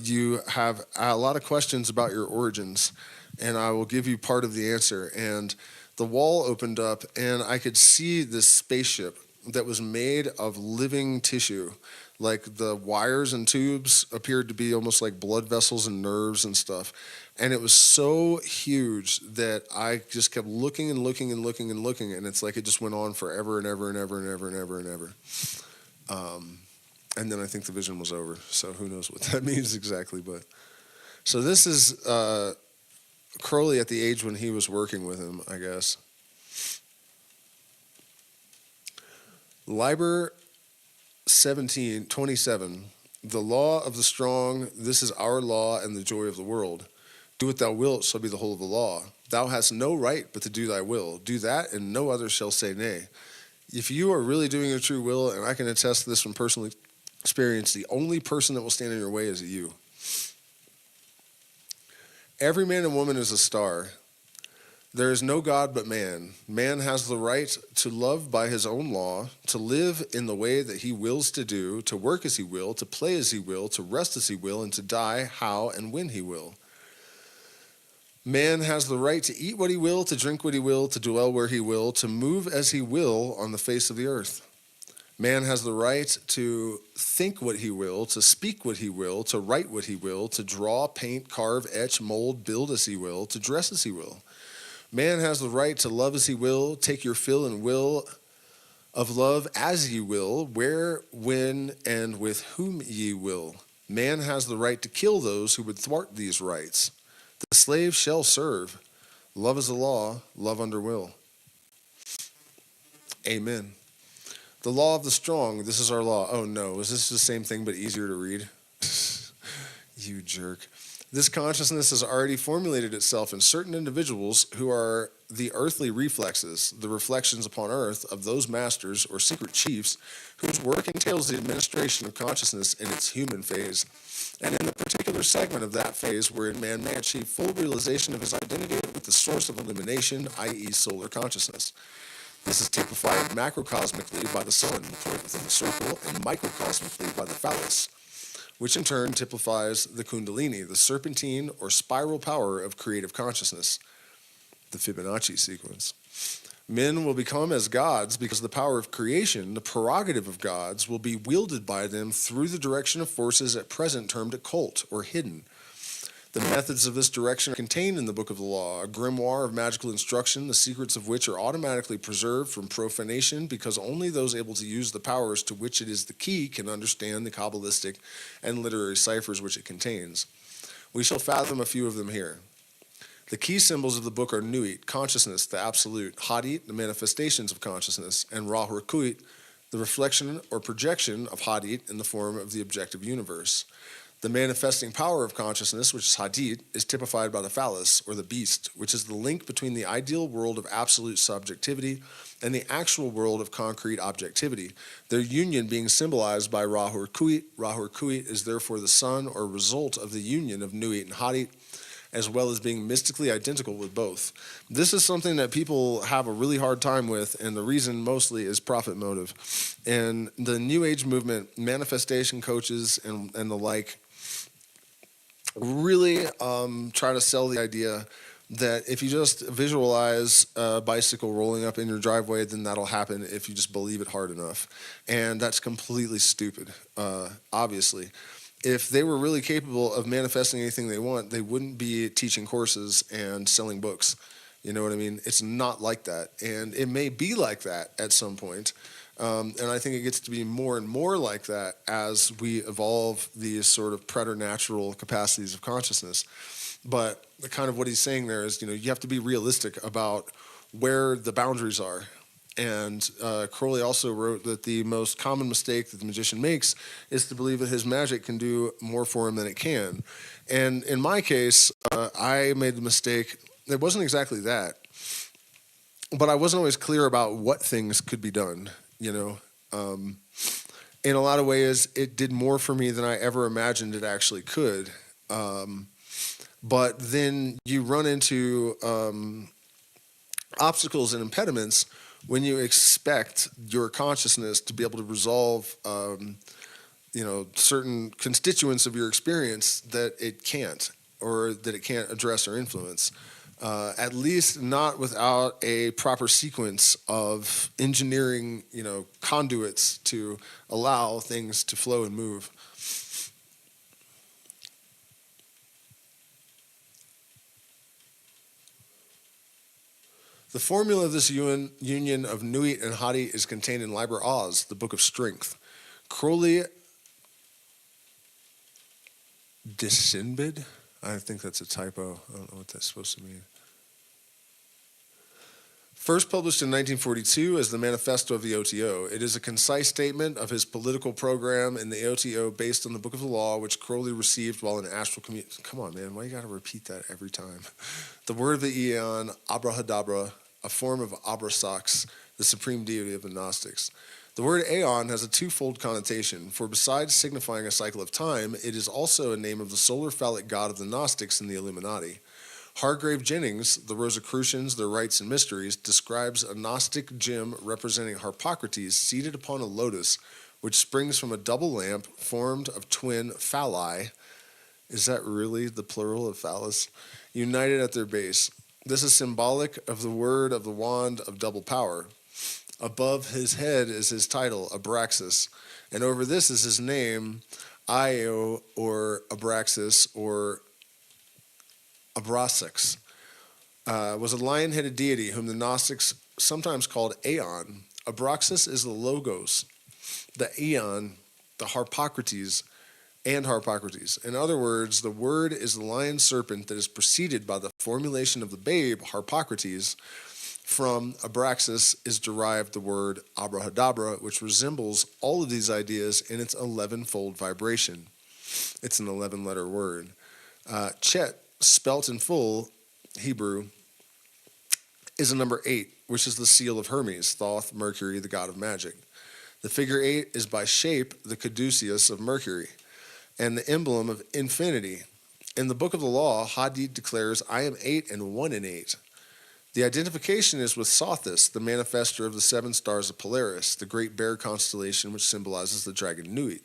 you have a lot of questions about your origins, and I will give you part of the answer. And the wall opened up, and I could see this spaceship that was made of living tissue. Like the wires and tubes appeared to be almost like blood vessels and nerves and stuff. And it was so huge that I just kept looking and looking and looking and looking. And it's like it just went on forever and ever and ever and ever and ever and ever. And then I think the vision was over. So who knows what that means exactly. But so this is Crowley at the age when he was working with him, I guess. Liber 27, the law of the strong, this is our law and the joy of the world. Do what thou wilt shall be the whole of the law. Thou hast no right but to do thy will. Do that, and no other shall say nay. If you are really doing your true will, and I can attest to this from personal experience, the only person that will stand in your way is you. Every man and woman is a star. There is no God but man. Man has the right to love by his own law, to live in the way that he wills to do, to work as he will, to play as he will, to rest as he will, and to die how and when he will. Man has the right to eat what he will, to drink what he will, to dwell where he will, to move as he will on the face of the earth. Man has the right to think what he will, to speak what he will, to write what he will, to draw, paint, carve, etch, mold, build as he will, to dress as he will. Man has the right to love as he will, take your fill and will of love as ye will, where, when, and with whom ye will. Man has the right to kill those who would thwart these rights. The slave shall serve. Love is the law, love under will. Amen. The law of the strong, this is our law. Oh no, is this the same thing but easier to read? You jerk. This consciousness has already formulated itself in certain individuals who are the earthly reflexes, the reflections upon earth of those masters or secret chiefs whose work entails the administration of consciousness in its human phase, and in the particular segment of that phase wherein man may achieve full realization of his identity with the source of illumination, i.e. solar consciousness. This is typified macrocosmically by the sun, point within the circle, and microcosmically by the phallus, which in turn typifies the kundalini, the serpentine or spiral power of creative consciousness, the Fibonacci sequence. Men will become as gods because the power of creation, the prerogative of gods, will be wielded by them through the direction of forces at present termed occult or hidden. The methods of this direction are contained in the Book of the Law, a grimoire of magical instruction, the secrets of which are automatically preserved from profanation because only those able to use the powers to which it is the key can understand the Kabbalistic and literary ciphers which it contains. We shall fathom a few of them here. The key symbols of the book are Nuit, consciousness, the absolute, Hadit, the manifestations of consciousness, and Ra-Hurkuit, the reflection or projection of Hadit in the form of the objective universe. The manifesting power of consciousness, which is Hadit, is typified by the phallus, or the beast, which is the link between the ideal world of absolute subjectivity and the actual world of concrete objectivity, their union being symbolized by Ra-Hurkuit. Ra-Hurkuit is therefore the son or result of the union of Nuit and Hadit, as well as being mystically identical with both. This is something that people have a really hard time with, and the reason mostly is profit motive. And the New Age movement, manifestation coaches and the like, really try to sell the idea that if you just visualize a bicycle rolling up in your driveway, then that'll happen if you just believe it hard enough. And that's completely stupid, obviously. If they were really capable of manifesting anything they want, they wouldn't be teaching courses and selling books. You know what I mean? It's not like that. And it may be like that at some point. And I think it gets to be more and more like that as we evolve these sort of preternatural capacities of consciousness. But the kind of what he's saying there is, you have to be realistic about where the boundaries are. And Crowley also wrote that the most common mistake that the magician makes is to believe that his magic can do more for him than it can. And in my case, I made the mistake. It wasn't exactly that, but I wasn't always clear about what things could be done. In a lot of ways, it did more for me than I ever imagined it actually could. But then you run into obstacles and impediments when you expect your consciousness to be able to resolve, certain constituents of your experience that it can't, or that it can't address or influence. At least not without a proper sequence of engineering, conduits to allow things to flow and move. The formula of this union of Nuit and Hadi is contained in Liber Oz, the Book of Strength. Crowley Disinbid? I think that's a typo. I don't know what that's supposed to mean. First published in 1942 as the Manifesto of the O.T.O., it is a concise statement of his political program in the O.T.O. based on the Book of the Law, which Crowley received while in astral communication. Come on, man, why you gotta repeat that every time? The word of the Aeon, Abrahadabra, a form of Abrasax, the supreme deity of the Gnostics. The word Aeon has a twofold connotation, for besides signifying a cycle of time, it is also a name of the solar phallic god of the Gnostics in the Illuminati. Hargrave Jennings, The Rosicrucians, Their Rites and Mysteries, describes a Gnostic gem representing Harpocrates seated upon a lotus, which springs from a double lamp formed of twin phalli. Is that really the plural of phallus? United at their base. This is symbolic of the word of the wand of double power. Above his head is his title, Abraxas, and over this is his name, Io, or Abraxas, or Abrasax, was a lion-headed deity whom the Gnostics sometimes called Aeon. Abraxas is the Logos, the Aeon, the Harpocrates, and Harpocrates. In other words, the word is the lion serpent that is preceded by the formulation of the babe, Harpocrates. From Abraxas is derived the word Abrahadabra, which resembles all of these ideas in its 11-fold vibration. It's an 11-letter word. Chet, spelt in full Hebrew, is a number 8, which is the seal of Hermes, Thoth, Mercury, the god of magic. The figure 8 is by shape the caduceus of Mercury, and the emblem of infinity. In the Book of the Law, Hadid declares, I am 8 and 1 in 8. The identification is with Sothis, the manifester of the 7 stars of Polaris, the great bear constellation which symbolizes the dragon Nuit.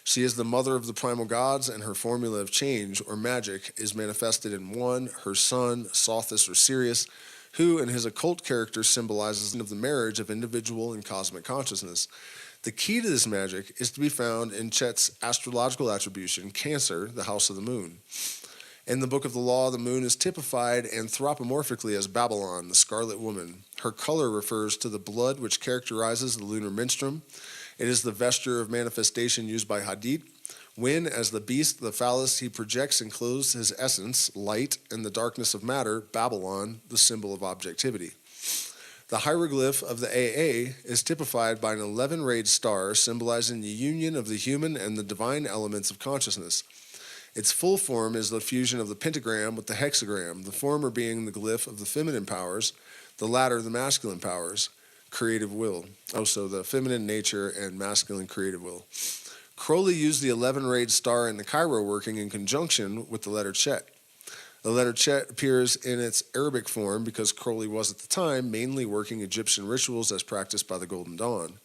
She is the mother of the primal gods, and her formula of change, or magic, is manifested in one, her son, Sothis or Sirius, who in his occult character symbolizes the marriage of individual and cosmic consciousness. The key to this magic is to be found in Chet's astrological attribution, Cancer, the house of the moon. In the Book of the Law, the moon is typified anthropomorphically as Babylon, the scarlet woman. Her color refers to the blood which characterizes the lunar menstruum. It is the vesture of manifestation used by Hadid, when, as the beast, the phallus, he projects and clothes his essence, light, in the darkness of matter, Babylon, the symbol of objectivity. The hieroglyph of the AA is typified by an 11-rayed star symbolizing the union of the human and the divine elements of consciousness. Its full form is the fusion of the pentagram with the hexagram, the former being the glyph of the feminine powers, the latter the masculine powers, creative will. Also, the feminine nature and masculine creative will. Crowley used the 11-rayed star in the Cairo working in conjunction with the letter Chet. The letter Chet appears in its Arabic form because Crowley was at the time mainly working Egyptian rituals as practiced by the Golden Dawn.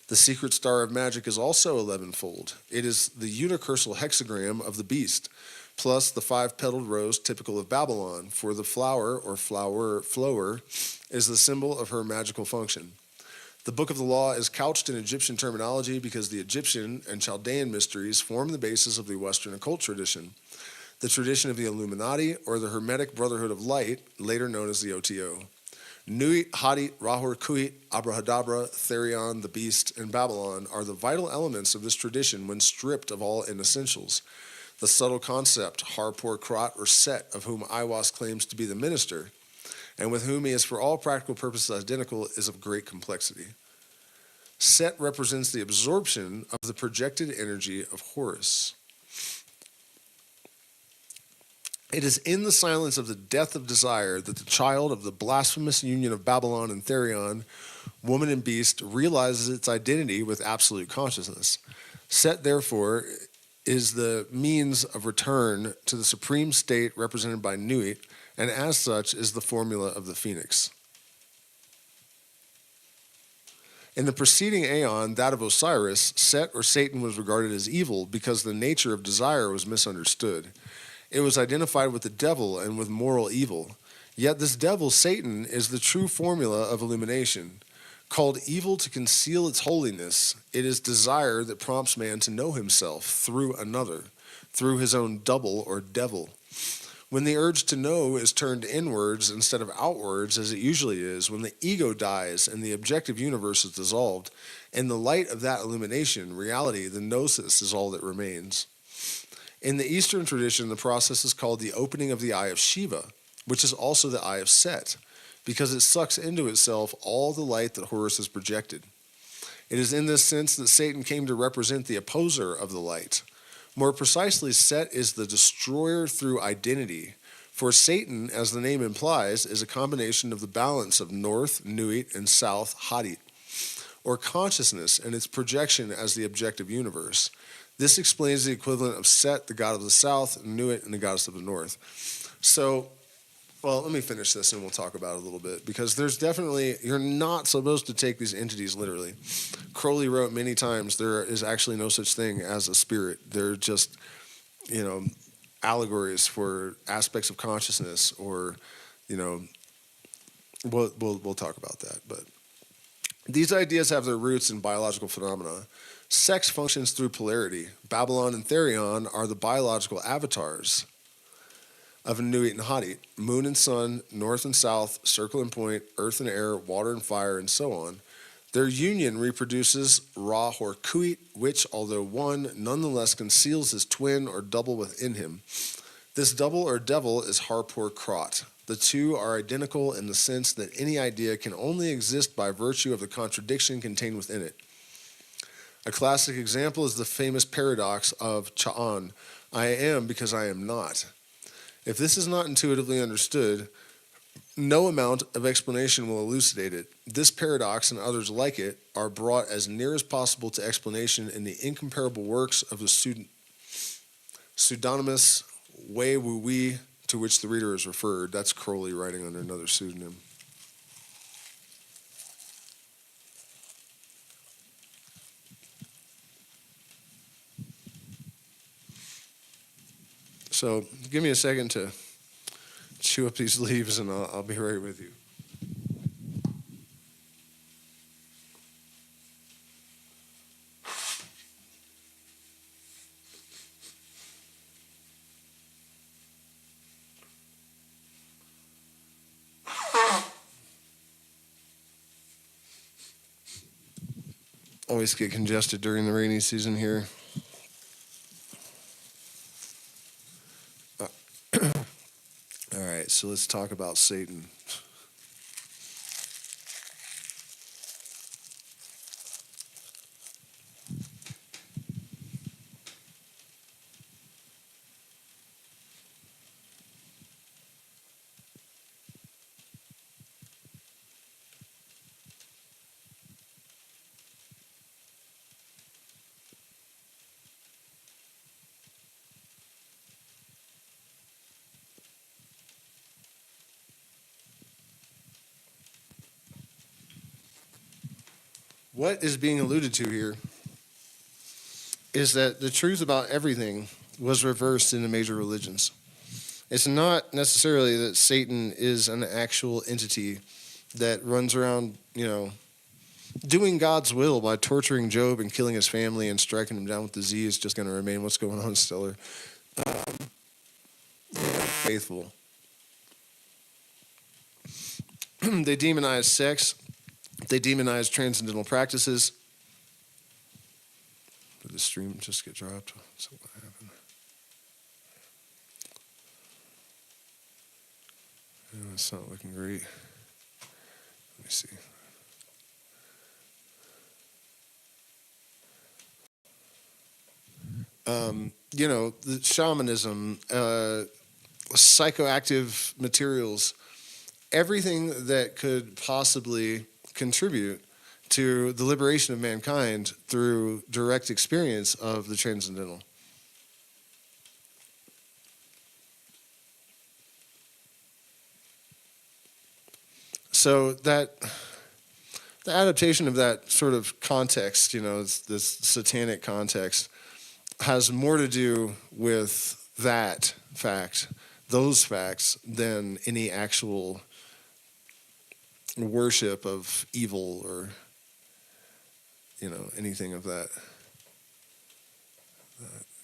The secret star of magic is also 11-fold. It is the unicursal hexagram of the beast, plus the 5-petaled rose typical of Babylon, for the flower or flower is the symbol of her magical function. The Book of the Law is couched in Egyptian terminology because the Egyptian and Chaldean mysteries form the basis of the Western occult tradition, the tradition of the Illuminati, or the Hermetic Brotherhood of Light, later known as the O.T.O. Nuit, Hadi, Rahur Kuit, Abrahadabra, Therion, the Beast, and Babylon are the vital elements of this tradition when stripped of all inessentials. The subtle concept, Harpur Krat or Set, of whom Aiwass claims to be the minister, and with whom he is for all practical purposes identical, is of great complexity. Set represents the absorption of the projected energy of Horus. It is in the silence of the death of desire that the child of the blasphemous union of Babylon and Therion, woman and beast, realizes its identity with absolute consciousness. Set, therefore, is the means of return to the supreme state represented by Nuit, and as such is the formula of the phoenix. In the preceding aeon, that of Osiris, Set or Satan was regarded as evil because the nature of desire was misunderstood. It was identified with the devil and with moral evil. Yet this devil, Satan, is the true formula of illumination. Called evil to conceal its holiness, it is desire that prompts man to know himself through another, through his own double or devil. When the urge to know is turned inwards instead of outwards, as it usually is, when the ego dies and the objective universe is dissolved, in the light of that illumination, reality, the gnosis, is all that remains. In the Eastern tradition, the process is called the opening of the eye of Shiva, which is also the eye of Set, because it sucks into itself all the light that Horus has projected. It is in this sense that Satan came to represent the opposer of the light. More precisely, Set is the destroyer through identity, for Satan, as the name implies, is a combination of the balance of North, Nuit, and South, Hadit, or consciousness and its projection as the objective universe. This explains the equivalent of Set, the god of the south, Nuit, and the goddess of the north. So, well, let me finish this and we'll talk about it a little bit, because there's definitely, you're not supposed to take these entities literally. Crowley wrote many times, there is actually no such thing as a spirit. They're just, allegories for aspects of consciousness, or, we'll talk about that. But these ideas have their roots in biological phenomena. Sex functions through polarity. Babylon and Therion are the biological avatars of Nuit and Hadit, moon and sun, north and south, circle and point, earth and air, water and fire, and so on. Their union reproduces Ra Horkuit, which, although one, nonetheless conceals his twin or double within him. This double or devil is Harpur Krat. The two are identical in the sense that any idea can only exist by virtue of the contradiction contained within it. A classic example is the famous paradox of Cha'an, I am because I am not. If this is not intuitively understood, no amount of explanation will elucidate it. This paradox and others like it are brought as near as possible to explanation in the incomparable works of the pseudonymous Wei Wu Wei, to which the reader is referred. That's Crowley writing under another pseudonym. So give me a second to chew up these leaves and I'll be right with you. Always get congested during the rainy season here. All right, so let's talk about Satan. What is being alluded to here is that the truth about everything was reversed in the major religions. It's not necessarily that Satan is an actual entity that runs around, doing God's will by torturing Job and killing his family and striking him down with disease. Just going to remain what's going on, Stellar. Faithful. They demonize sex. They demonize transcendental practices. Did the stream just get dropped? So what happened? It's not looking great. Let me see. The shamanism, psychoactive materials, everything that could possibly contribute to the liberation of mankind through direct experience of the transcendental. So the adaptation of that sort of context, this satanic context, has more to do with those facts, than any actual worship of evil or, anything of that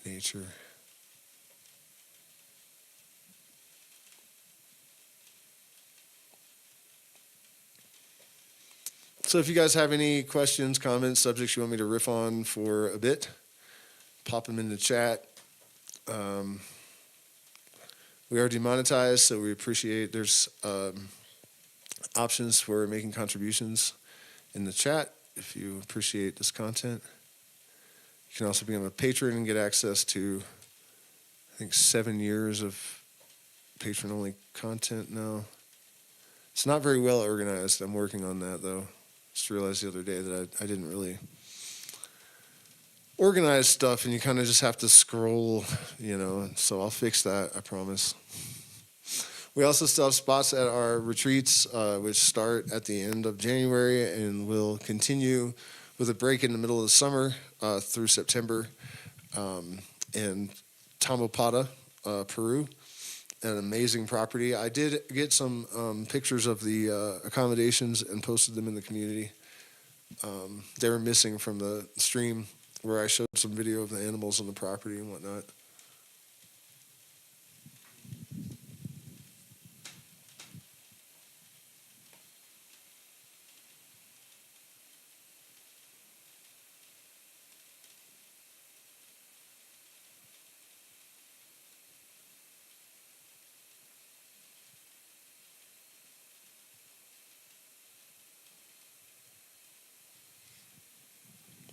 nature. So if you guys have any questions, comments, subjects you want me to riff on for a bit, pop them in the chat. We are demonetized, so we appreciate there's options for making contributions in the chat if you appreciate this content. You can also become a patron and get access to, I think, 7 years of patron-only content now. It's not very well organized. I'm working on that, though. Just realized the other day that I didn't really organize stuff, and you kind of just have to scroll, so I'll fix that, I promise. We also still have spots at our retreats, which start at the end of January and will continue with a break in the middle of the summer through September in Tamaulipas, Peru, an amazing property. I did get some pictures of the accommodations and posted them in the community. They were missing from the stream where I showed some video of the animals on the property and whatnot.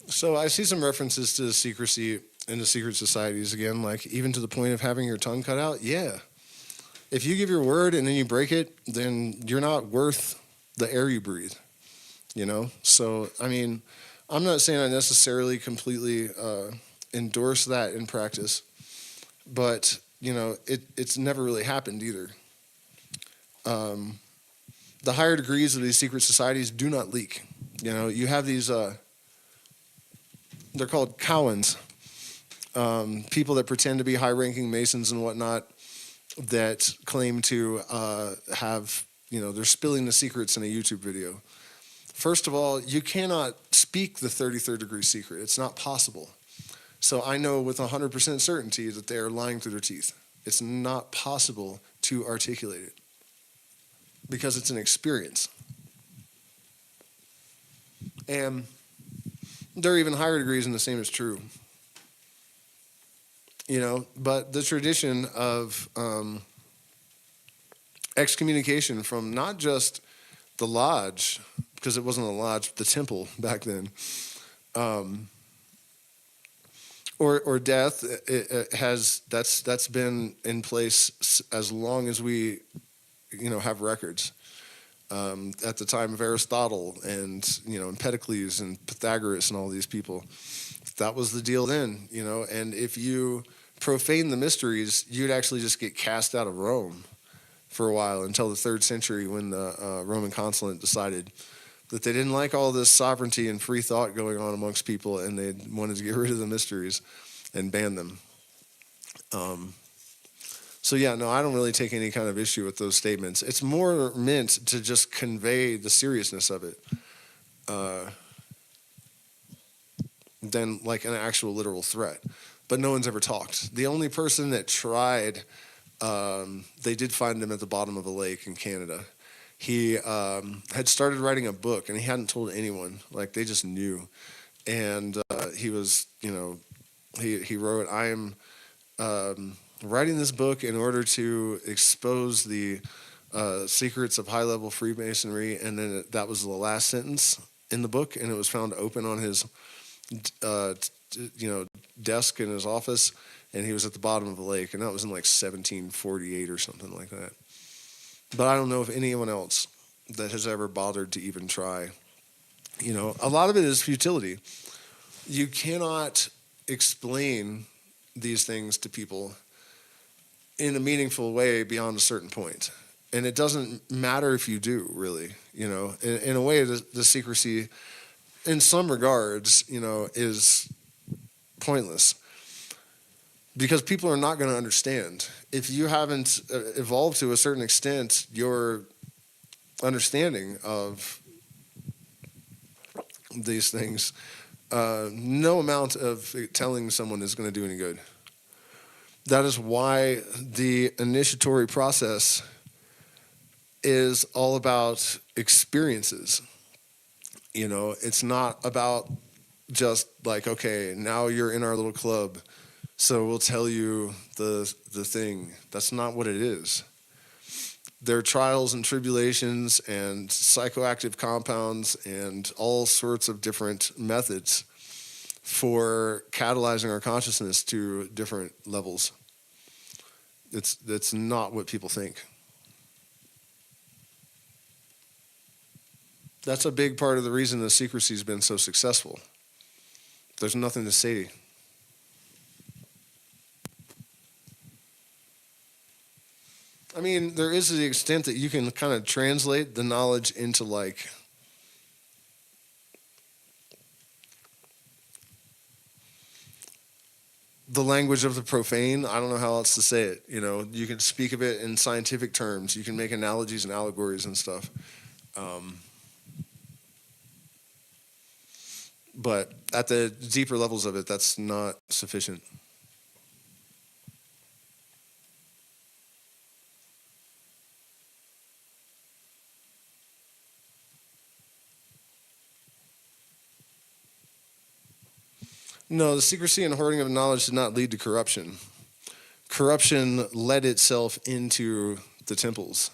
So I see some references to secrecy in the secret societies again, like even to the point of having your tongue cut out. Yeah. If you give your word and then you break it, then you're not worth the air you breathe, So, I'm not saying I necessarily completely endorse that in practice, but, it's never really happened either. The higher degrees of these secret societies do not leak. You have these... they're called Cowans, people that pretend to be high-ranking Masons and whatnot that claim to have, they're spilling the secrets in a YouTube video. First of all, you cannot speak the 33rd degree secret. It's not possible. So I know with 100% certainty that they are lying through their teeth. It's not possible to articulate it because it's an experience. And there are even higher degrees, and the same is true. But the tradition of excommunication from not just the lodge, because it wasn't a lodge, the temple back then, or death, that's been in place as long as we, have records. At the time of Aristotle and, Empedocles and Pythagoras and all these people. That was the deal then, and if you profane the mysteries, you'd actually just get cast out of Rome for a while until the 3rd century when the Roman consulate decided that they didn't like all this sovereignty and free thought going on amongst people, and they wanted to get rid of the mysteries and ban them. So yeah, no, I don't really take any kind of issue with those statements. It's more meant to just convey the seriousness of it than like an actual literal threat. But no one's ever talked. The only person that tried, they did find him at the bottom of a lake in Canada. He had started writing a book, and he hadn't told anyone. Like, they just knew. And he was, he wrote, I am... writing this book in order to expose the Secrets of High-Level Freemasonry, and then that was the last sentence in the book, and it was found open on his, desk in his office, and he was at the bottom of a lake, and that was in like 1748 or something like that. But I don't know of anyone else that has ever bothered to even try. A lot of it is futility. You cannot explain these things to people in a meaningful way beyond a certain point. And it doesn't matter if you do, really. In a way, the secrecy, in some regards, is pointless. Because people are not going to understand. If you haven't evolved to a certain extent, your understanding of these things, no amount of telling someone is going to do any good. That is why the initiatory process is all about experiences. It's not about just like, okay, now you're in our little club, so we'll tell you the thing. That's not what it is. There are trials and tribulations and psychoactive compounds and all sorts of different methods for catalyzing our consciousness to different levels. It's not what people think. That's a big part of the reason the secrecy's been so successful. There's nothing to say. I mean, there is to the extent that you can kind of translate the knowledge into like the language of the profane. I don't know how else to say it. You can speak of it in scientific terms. You can make analogies and allegories and stuff. But at the deeper levels of it, that's not sufficient. No, the secrecy and hoarding of knowledge did not lead to corruption. Corruption led itself into the temples,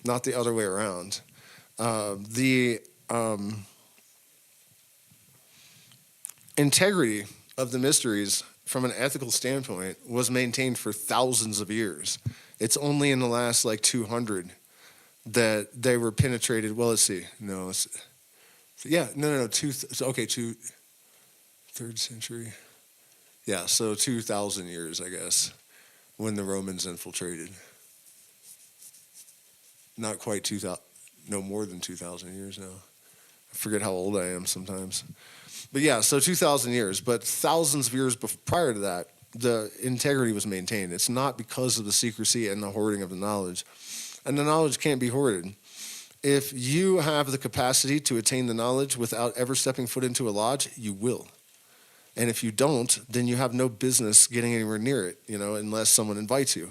not the other way around. The integrity of the mysteries from an ethical standpoint was maintained for thousands of years. It's only in the last 200 that they were penetrated. Well, let's see. No. Third century. Yeah, so 2,000 years, I guess, when the Romans infiltrated. Not quite 2,000, no, more than 2,000 years now. I forget how old I am sometimes. But yeah, so 2,000 years. But thousands of years prior to that, the integrity was maintained. It's not because of the secrecy and the hoarding of the knowledge. And the knowledge can't be hoarded. If you have the capacity to attain the knowledge without ever stepping foot into a lodge, you will. And if you don't, then you have no business getting anywhere near it, unless someone invites you.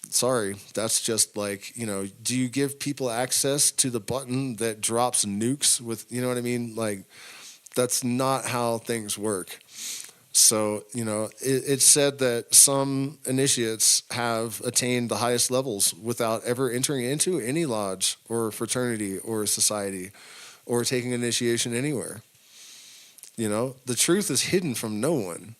Sorry, that's just do you give people access to the button that drops nukes with, you know what I mean? That's not how things work. So, it's said that some initiates have attained the highest levels without ever entering into any lodge or fraternity or society or taking initiation anywhere. The truth is hidden from no one.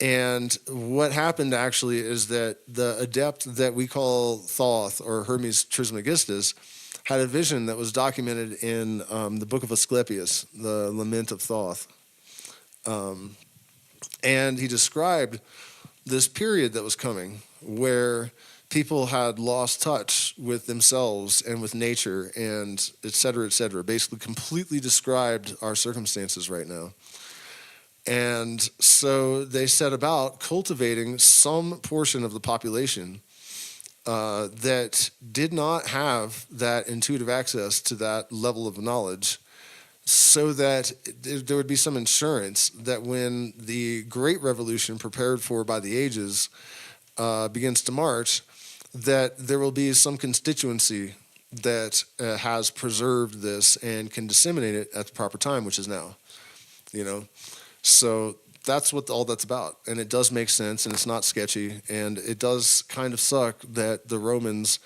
And what happened actually is that the adept that we call Thoth or Hermes Trismegistus had a vision that was documented in the book of Asclepius, the Lament of Thoth. And he described this period that was coming where people had lost touch with themselves and with nature and et cetera, basically completely described our circumstances right now. And so they set about cultivating some portion of the population that did not have that intuitive access to that level of knowledge, so that there would be some insurance that when the Great Revolution prepared for by the ages begins to march, that there will be some constituency that has preserved this and can disseminate it at the proper time, which is now, So that's what all that's about. And it does make sense, and it's not sketchy, and it does kind of suck that the Romans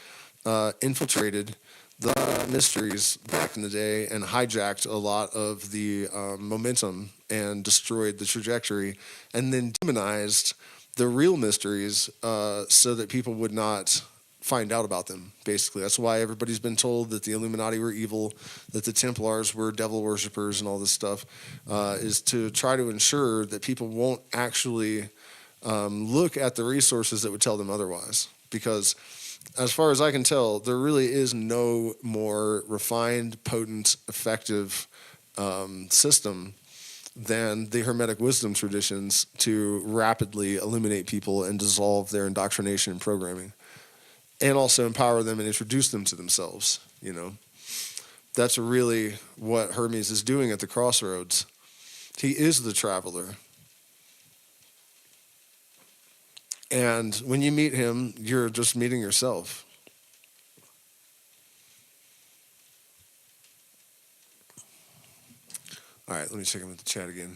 infiltrated the mysteries back in the day and hijacked a lot of the momentum and destroyed the trajectory, and then demonized the real mysteries so that people would not find out about them, basically. That's why everybody's been told that the Illuminati were evil, that the Templars were devil worshippers and all this stuff, is to try to ensure that people won't actually look at the resources that would tell them otherwise. Because as far as I can tell, there really is no more refined, potent, effective system than the Hermetic wisdom traditions to rapidly illuminate people and dissolve their indoctrination and programming, and also empower them and introduce them to themselves. You know, that's really what Hermes is doing at the crossroads. He is the traveler. And when you meet him, you're just meeting yourself. All right, let me check in with the chat again.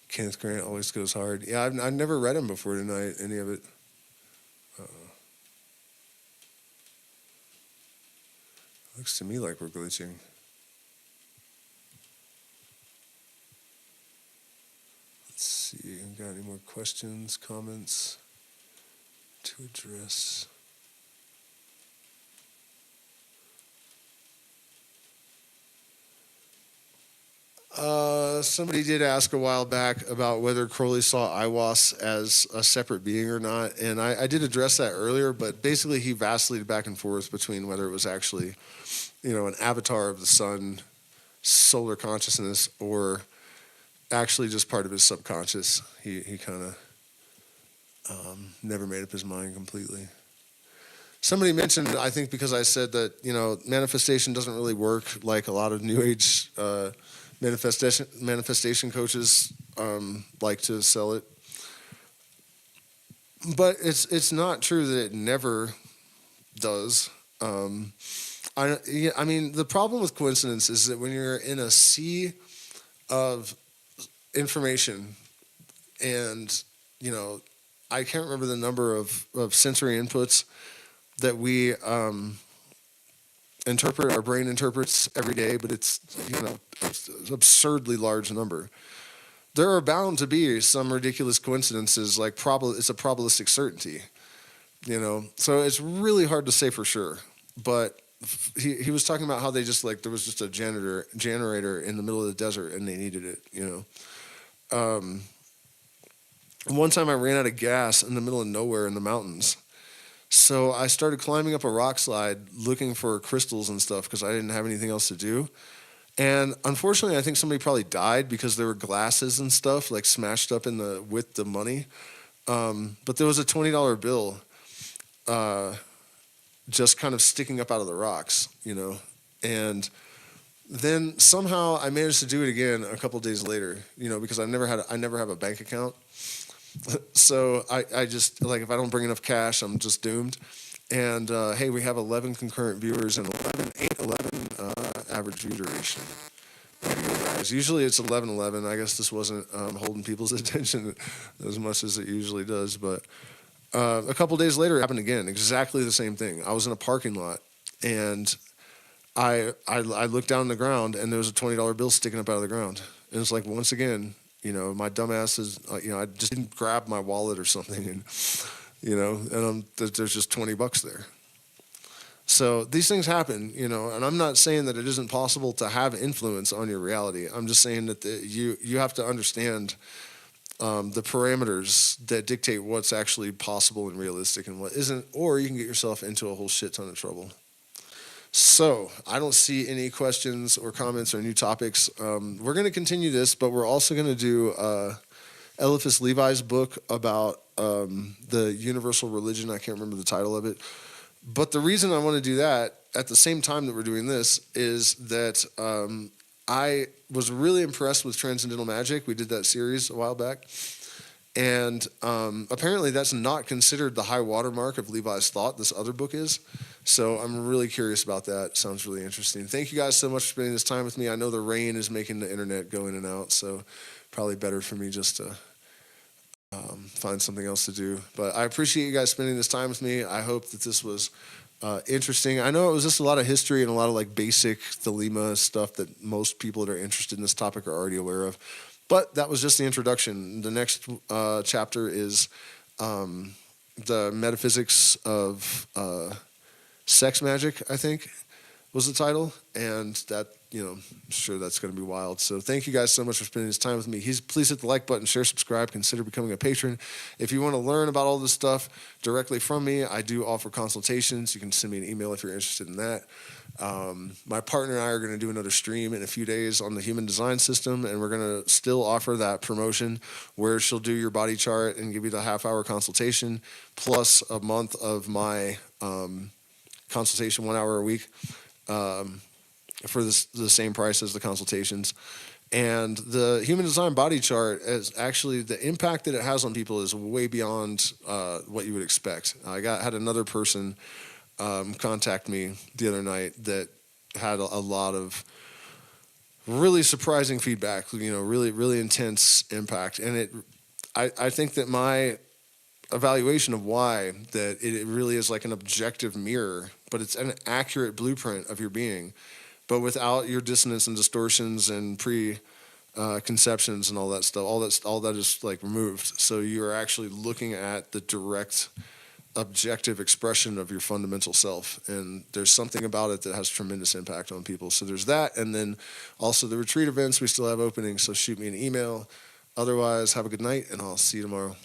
Kenneth Grant always goes hard. Yeah, I've never read him before tonight, any of it. Looks to me like we're glitching. Let's see, got any more questions, comments to address? Somebody did ask a while back about whether Crowley saw Aiwass as a separate being or not, and I did address that earlier, but basically he vacillated back and forth between whether it was actually, you know, an avatar of the sun, solar consciousness, or actually just part of his subconscious. He kind of never made up his mind completely. Somebody mentioned, I think because I said that, you know, manifestation doesn't really work like a lot of New Age manifestation coaches like to sell it. But it's not true that it never does. I mean, the problem with coincidence is that when you're in a sea of information, and, you know, I can't remember the number of sensory inputs that we interpret, our brain interprets every day, but it's, you know, it's an absurdly large number. There are bound to be some ridiculous coincidences, like it's a probabilistic certainty, you know. So it's really hard to say for sure. But he was talking about how they just, like, there was just a generator in the middle of the desert and they needed it, you know. One time I ran out of gas in the middle of nowhere in the mountains. So I started climbing up a rock slide looking for crystals and stuff because I didn't have anything else to do. And unfortunately, I think somebody probably died because there were glasses and stuff like smashed up with the money. But there was a $20 bill just kind of sticking up out of the rocks, you know. And then somehow I managed to do it again a couple days later, you know, because I never have a bank account. So I just, like, if I don't bring enough cash, I'm just doomed. And hey, we have 11 concurrent viewers and 11 average view duration. Usually it's 11:11. I guess this wasn't holding people's attention as much as it usually does. But a couple days later, it happened again. Exactly the same thing. I was in a parking lot, and I looked down on the ground, and there was a $20 bill sticking up out of the ground. And it's like, once again, you know, my dumbass is, you know, I just didn't grab my wallet or something, and, you know, and there's just $20 there. So these things happen, you know, and I'm not saying that it isn't possible to have influence on your reality. I'm just saying that you have to understand the parameters that dictate what's actually possible and realistic and what isn't, or you can get yourself into a whole shit ton of trouble. So I don't see any questions or comments or new topics. We're going to continue this, but we're also going to do Eliphas Levi's book about the universal religion. I can't remember the title of it. But the reason I want to do that at the same time that we're doing this is that I was really impressed with Transcendental Magic. We did that series a while back. And apparently that's not considered the high watermark of Levi's thought. This other book is. So I'm really curious about that. Sounds really interesting. Thank you guys so much for spending this time with me. I know the rain is making the internet go in and out, so probably better for me just to find something else to do. But I appreciate you guys spending this time with me. I hope that this was interesting. I know it was just a lot of history and a lot of like basic Thelema stuff that most people that are interested in this topic are already aware of. But that was just the introduction. The next chapter is the metaphysics of sex magic, I think, was the title. And that, I'm sure that's going to be wild. So thank you guys so much for spending this time with me. Please hit the like button, share, subscribe, consider becoming a patron. If you want to learn about all this stuff directly from me, I do offer consultations. You can send me an email if you're interested in that. My partner and I are going to do another stream in a few days on the human design system, and we're going to still offer that promotion where she'll do your body chart and give you the half-hour consultation plus a month of my consultation, 1 hour a week, for the same price as the consultations. And the human design body chart is actually, the impact that it has on people is way beyond what you would expect. I had another person contact me the other night that had a lot of really surprising feedback, really, really intense impact. And I think that my evaluation of why, that it really is like an objective mirror, but it's an accurate blueprint of your being, but without your dissonance and distortions and preconceptions and all that stuff. All that is like removed. So you are actually looking at the direct objective expression of your fundamental self, and there's something about it that has tremendous impact on people. So there's that, and then also the retreat events we still have opening, so shoot me an email. Otherwise, have a good night, and I'll see you tomorrow.